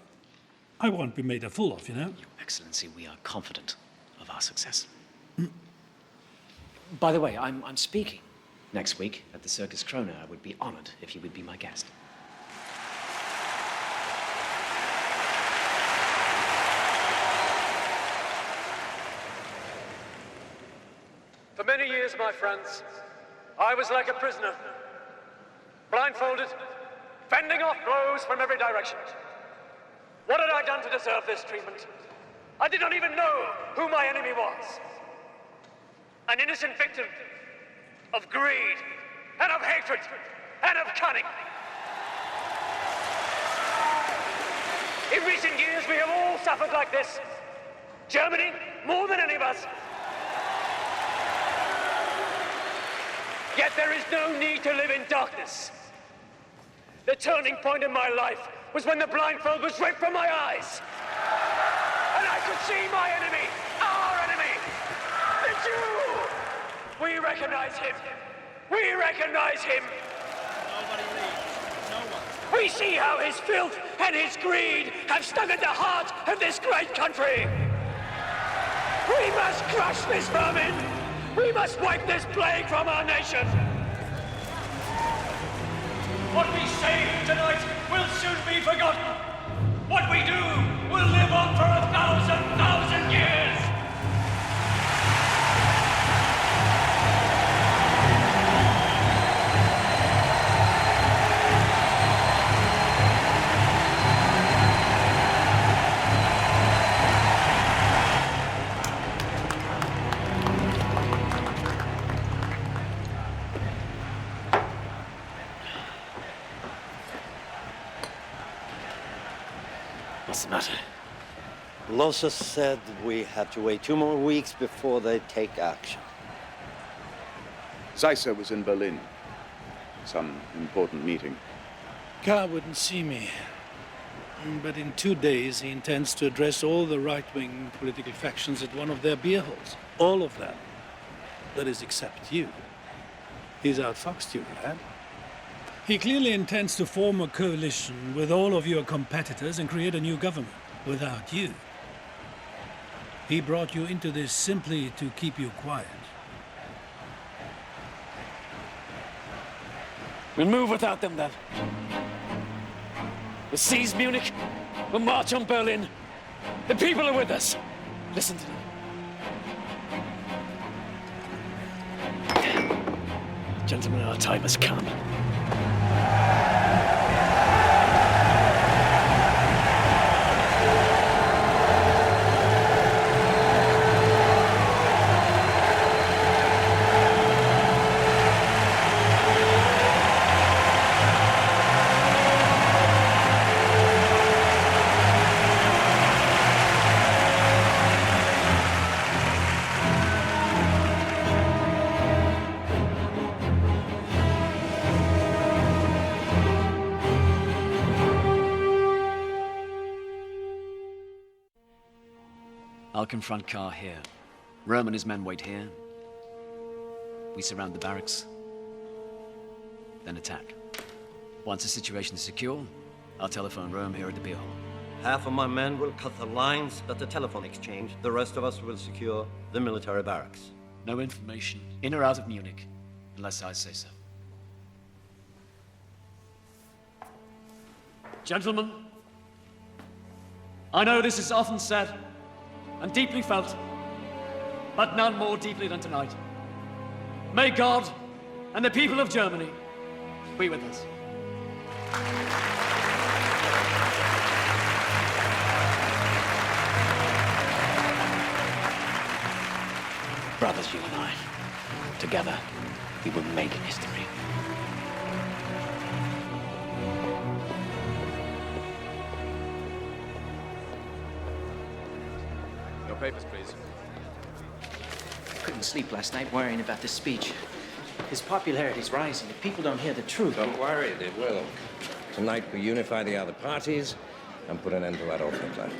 I won't be made a fool of, you know. Your Excellency, we are confident of our success. By the way, I'm speaking next week at the Circus Krone. I would be honored if you would be my guest. For many years, my friends, I was like a prisoner, blindfolded, fending off blows from every direction. What had I done to deserve this treatment? I did not even know who my enemy was. An innocent victim of greed, and of hatred, and of cunning. In recent years, we have all suffered like this. Germany, more than any of us. Yet there is no need to live in darkness. The turning point in my life was when the blindfold was ripped from my eyes. And I could see my enemy, our enemy, the Jew. We recognize him. We recognize him. Nobody leaves. No one. We see how his filth and his greed have stung at the heart of this great country. We must crush this vermin. We must wipe this plague from our nation. What we say tonight will soon be forgotten. What we do will live on for 1,000 years. What's the matter? Losser said we have to wait 2 more weeks before they take action. Zeisser was in Berlin. Some important meeting. Kahr wouldn't see me. But in 2 days, he intends to address all the right-wing political factions at one of their beer halls. All of them. That is, except you. He's outfoxed you, lad. He clearly intends to form a coalition with all of your competitors and create a new government without you. He brought you into this simply to keep you quiet. We'll move without them, then. We'll seize Munich. We'll march on Berlin. The people are with us. Listen to them. Gentlemen, our time has come. I'll confront Kahr here. Röhm and his men wait here. We surround the barracks, then attack. Once the situation is secure, I'll telephone Röhm here at the beer hall. Half of my men will cut the lines at the telephone exchange. The rest of us will secure the military barracks. No information, in or out of Munich, unless I say so. Gentlemen, I know this is often said and deeply felt, but none more deeply than tonight. May God and the people of Germany be with us. Brothers, you and I, together, we will make history. Your papers, please. I couldn't sleep last night worrying about this speech. His popularity's rising. If people don't hear the truth... Don't worry, they will. Tonight we unify the other parties and put an end to Adolf Hitler.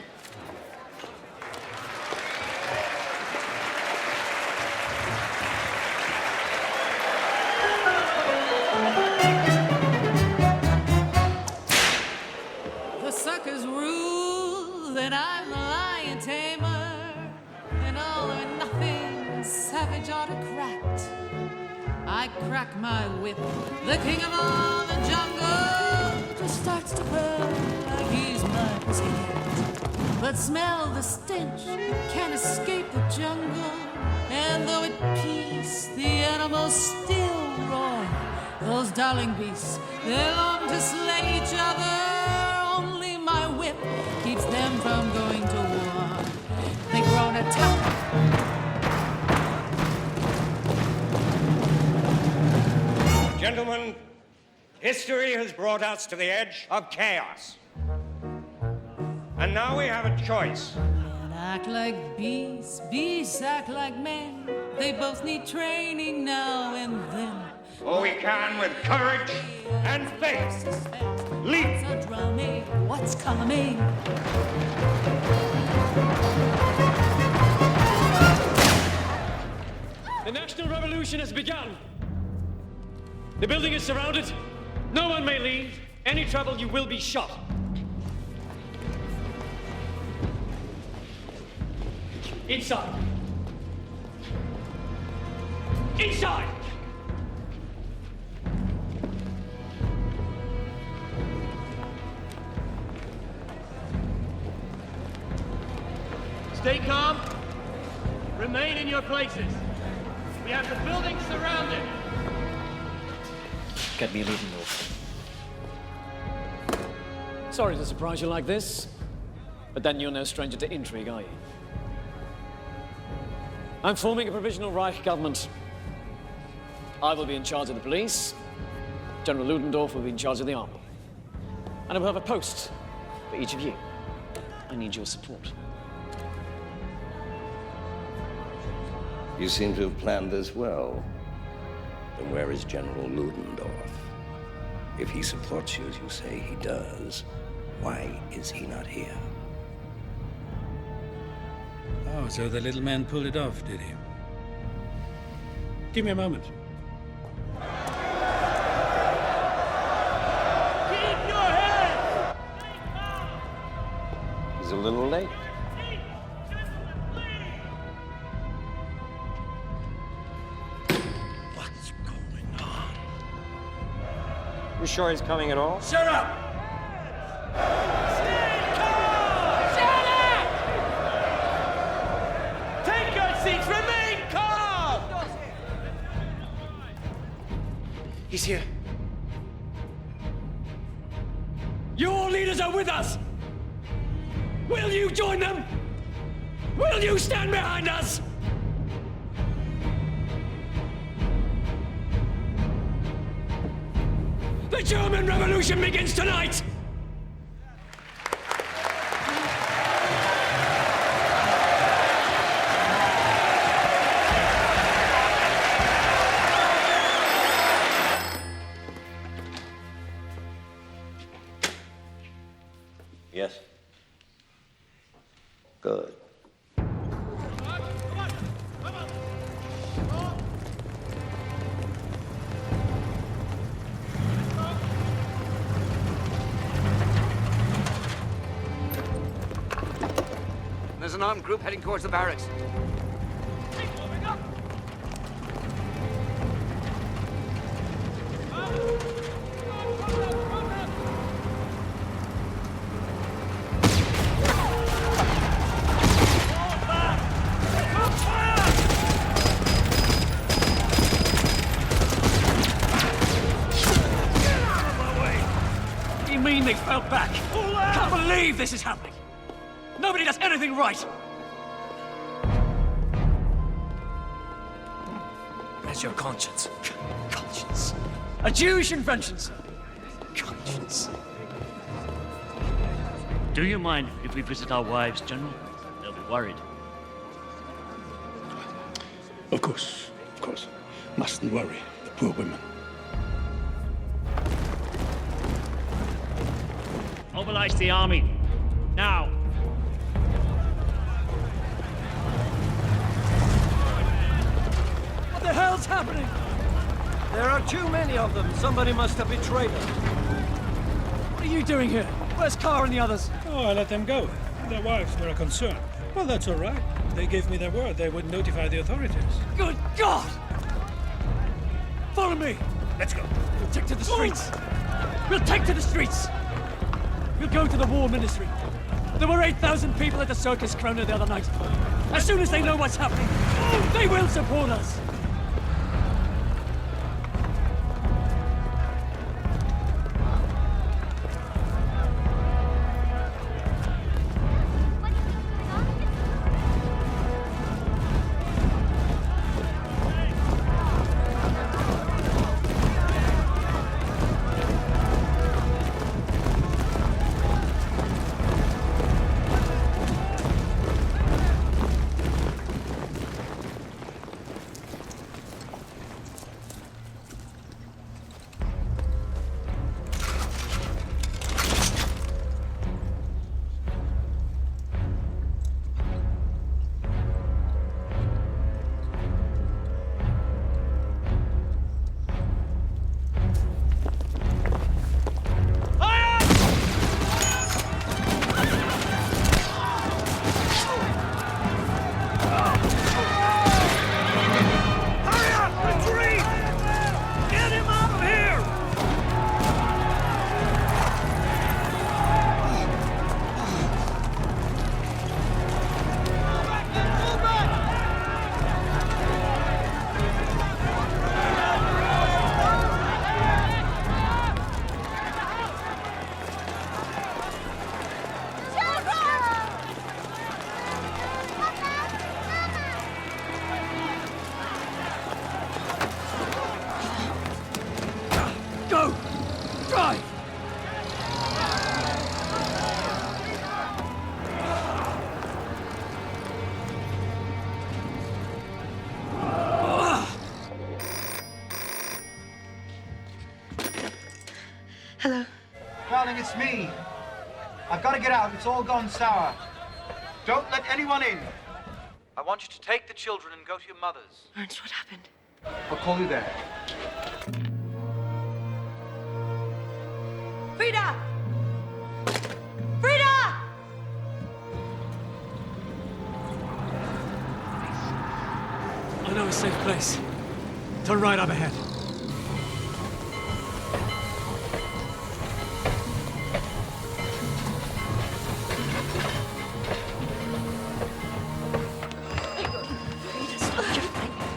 The suckers rule, and I'm the lion tamer, an all or nothing savage autocrat. I crack my whip, the king of all the jungle just starts to purr like he's my pussycat. But smell the stench, can't escape the jungle, and though at peace, the animals still roar. Those darling beasts, they long to slay each other. Only my whip keeps them from going to war. They grow an attack. Gentlemen, history has brought us to the edge of chaos. And now we have a choice. Men act like beasts, beasts act like men. They both need training now and then. Or we can, with courage and faith, leap. What's coming? The National Revolution has begun. The building is surrounded. No one may leave. Any trouble, you will be shot. Inside. Inside! Stay calm. Remain in your places. We have the building surrounded. Get me a leading off. Sorry to surprise you like this, but then you're no stranger to intrigue, are you? I'm forming a provisional Reich government. I will be in charge of the police. General Ludendorff will be in charge of the army. And I will have a post for each of you. I need your support. You seem to have planned this well. Then where is General Ludendorff? If he supports you as you say he does, why is he not here? Oh, so the little man pulled it off, did he? Give me a moment. Keep your head! He's a little late. You sure he's coming at all? Shut up! Take your seats! Remain calm! He's here. Your leaders are with us! Will you join them? Will you stand behind us? The German Revolution begins tonight! Yes. Good. There's an armed group heading towards the barracks. out back. I can't believe this is happening. Nobody does anything right. Where's your conscience? Conscience. A Jewish invention, sir. Conscience. Do you mind if we visit our wives, General? They'll be worried. Of course. Mustn't worry, the poor women. Mobilize the army. Now. What the hell's happening? There are too many of them. Somebody must have betrayed us. What are you doing here? Where's Carr and the others? Oh, I let them go. Their wives were a concern. Well, that's all right. They gave me their word they would notify the authorities. Good God! Follow me. Let's go. We'll take to the streets. We'll take to the streets. We'll go to the war ministry. There were 8,000 people at the Circus Krona the other night. As soon as they know what's happening, they will support us. Go! Drive! Hello. Darling, it's me. I've got to get out. It's all gone sour. Don't let anyone in. I want you to take the children and go to your mother's. Ernst, what happened? I'll call you there. Frida! Frida! I know a safe place. Turn right up ahead.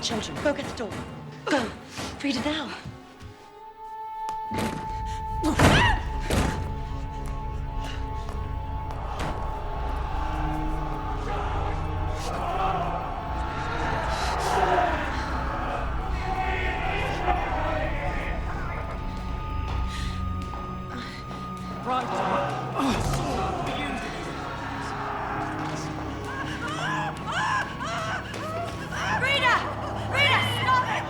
Children, go get the door. Go. Frida, now. Frida! Frida, stop it!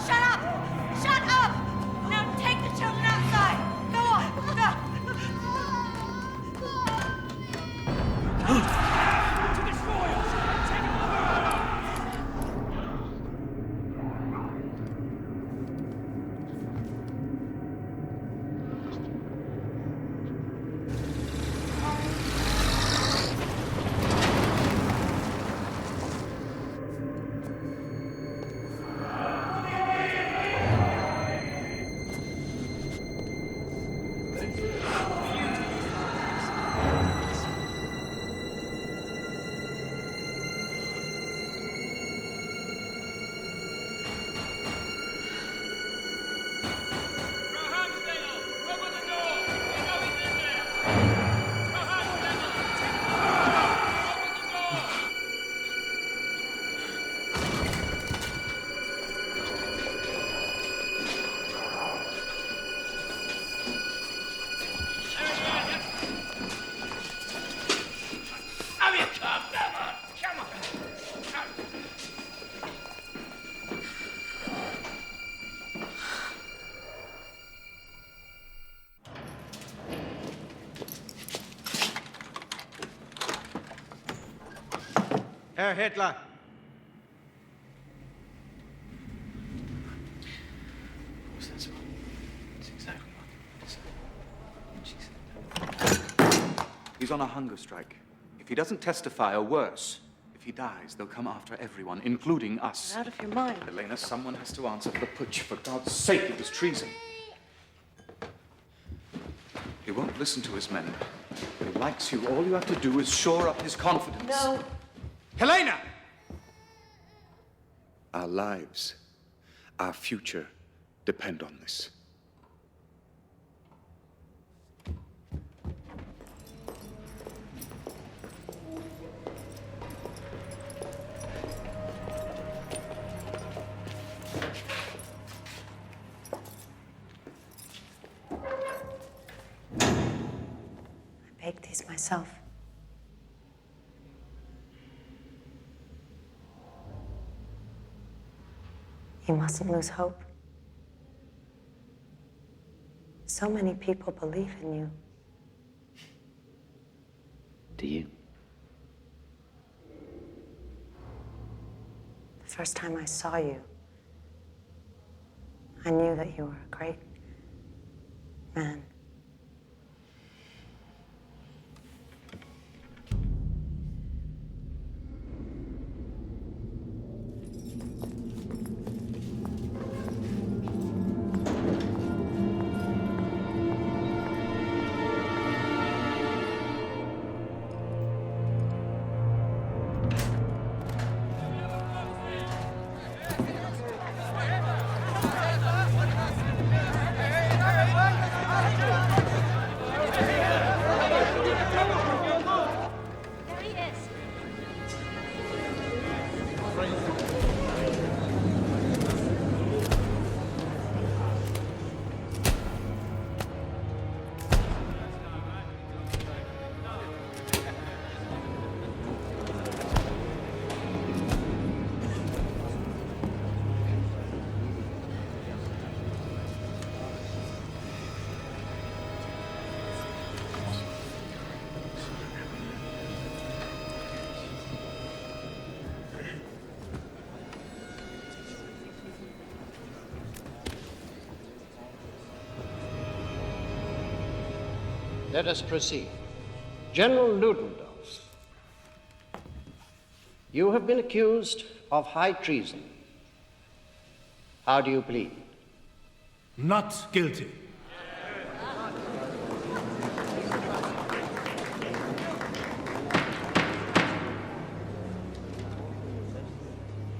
Shut up! Shut up! Herr Hitler. What's this one? It's exactly what He's on a hunger strike. If he doesn't testify, or worse, if he dies, they'll come after everyone, including us. You're out of your mind. Helena, someone has to answer for the putsch. For God's sake, it was treason. He won't listen to his men. He likes you. All you have to do is shore up his confidence. No. Helena! Our lives, our future, depend on this. I baked these myself. You mustn't lose hope. So many people believe in you. Do you? The first time I saw you, I knew that you were a great man. Let us proceed. General Ludendorff, you have been accused of high treason. How do you plead? Not guilty.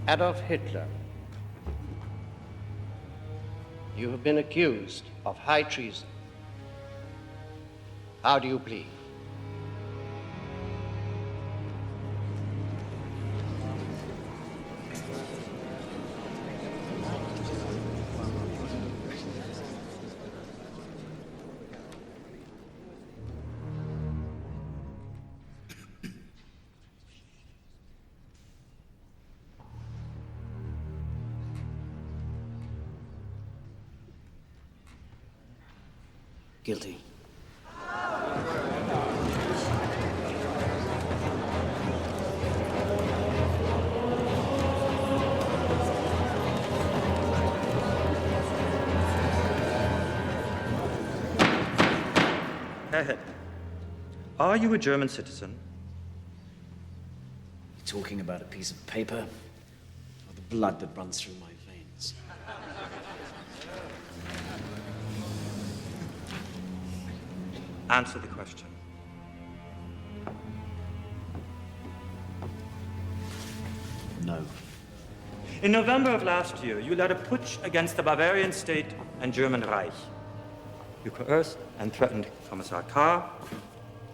Adolf Hitler, you have been accused of high treason. How do you plead? Guilty. Herr Hitler, are you a German citizen? You talking about a piece of paper or the blood that runs through my veins? Answer the question. No. In November of last year, you led a putsch against the Bavarian state and German Reich. You coerced and threatened Commissar Kahr,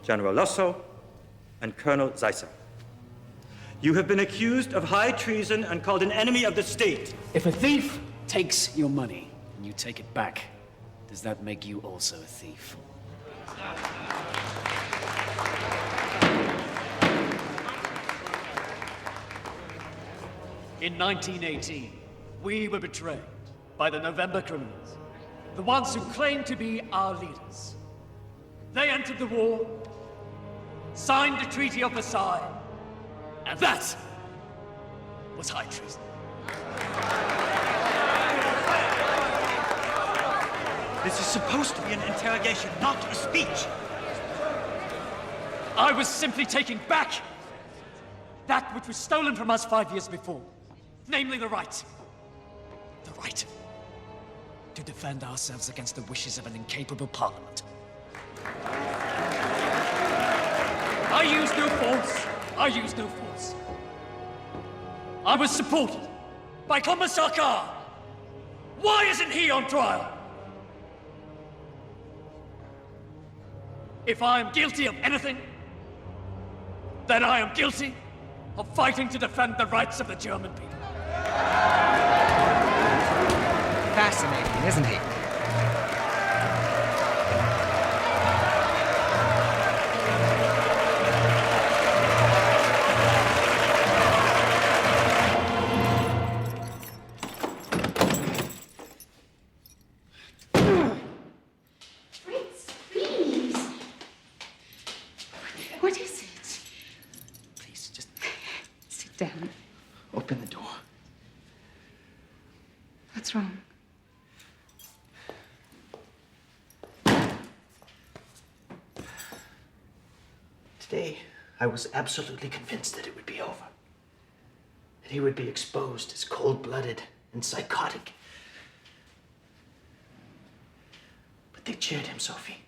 General Lossow, and Colonel Seisser. You have been accused of high treason and called an enemy of the state. If a thief takes your money and you take it back, does that make you also a thief? In 1918, we were betrayed by the November criminals, the ones who claimed to be our leaders. They entered the war, signed the Treaty of Versailles, and that was high treason. This is supposed to be an interrogation, not a speech. I was simply taking back that which was stolen from us 5 years before. Namely, the right. The right to defend ourselves against the wishes of an incapable parliament. I used no force. I used no force. I was supported by Commissar Carr. Why isn't he on trial? If I am guilty of anything, then I am guilty of fighting to defend the rights of the German people. Fascinating, isn't he? What is it? Please, just Sit down. open the door. What's wrong? Today, I was absolutely convinced that it would be over. That he would be exposed as cold-blooded and psychotic. But they cheered him, Sophie.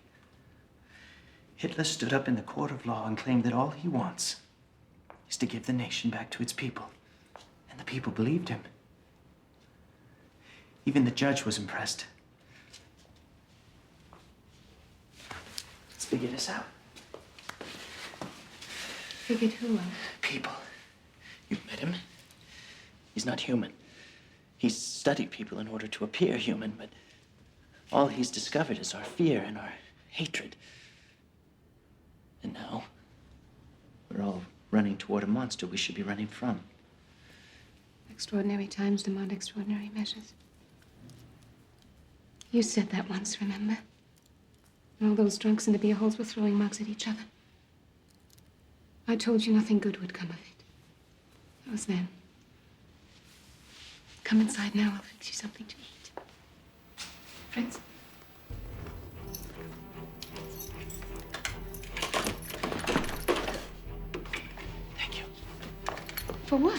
Hitler stood up in the court of law and claimed that all he wants is to give the nation back to its people. And the people believed him. Even the judge was impressed. Let's figure this out. Figured who out? People. You've met him. He's not human. He's studied people in order to appear human, but all he's discovered is our fear and our hatred. And now, we're all running toward a monster we should be running from. Extraordinary times demand extraordinary measures. You said that once, remember? And all those drunks in the beer halls were throwing mugs at each other. I told you nothing good would come of it. That was then. Come inside now, I'll fix you something to eat. Fritz? Thank you. For what?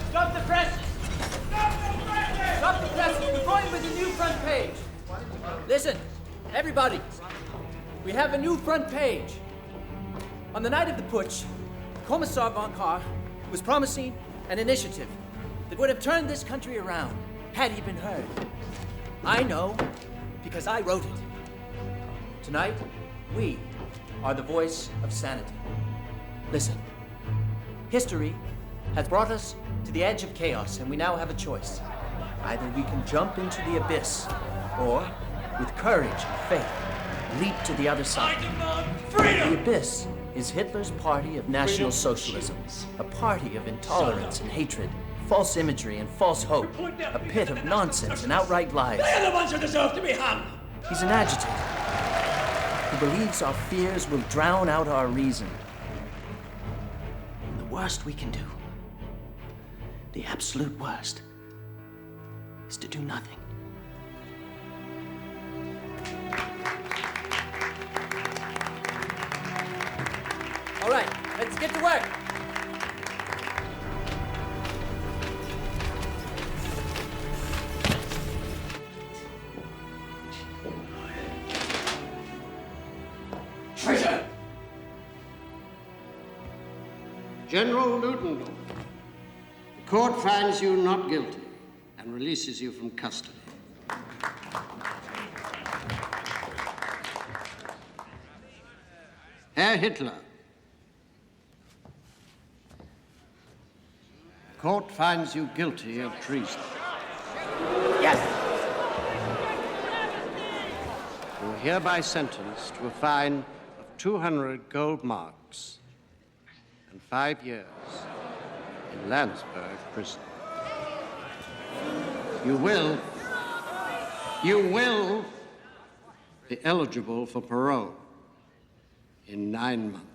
Stop the presses! Stop the presses! We're going with a new front page. Listen, everybody. We have a new front page. On the night of the putsch, Commissar von Kahr was promising an initiative that would have turned this country around had he been heard. I know because I wrote it. Tonight, we are the voice of sanity. Listen, history has brought us to the edge of chaos, and we now have a choice. Either we can jump into the abyss, or, with courage and faith, leap to the other side. The abyss is Hitler's party of National Socialism, a party of intolerance and hatred, false imagery and false hope, a pit of nonsense and outright lies. They're the ones who deserve to be hung! He's an agitator who believes our fears will drown out our reason. And the worst we can do, the absolute worst, is to do nothing. All right, let's get to work. Traitor! General Ludendorff, the court finds you not guilty and releases you from custody. Herr Hitler, the court finds you guilty of treason. Yes! You are hereby sentenced to a fine of 200 gold marks and 5 years in Landsberg prison. You will be eligible for parole in 9 months.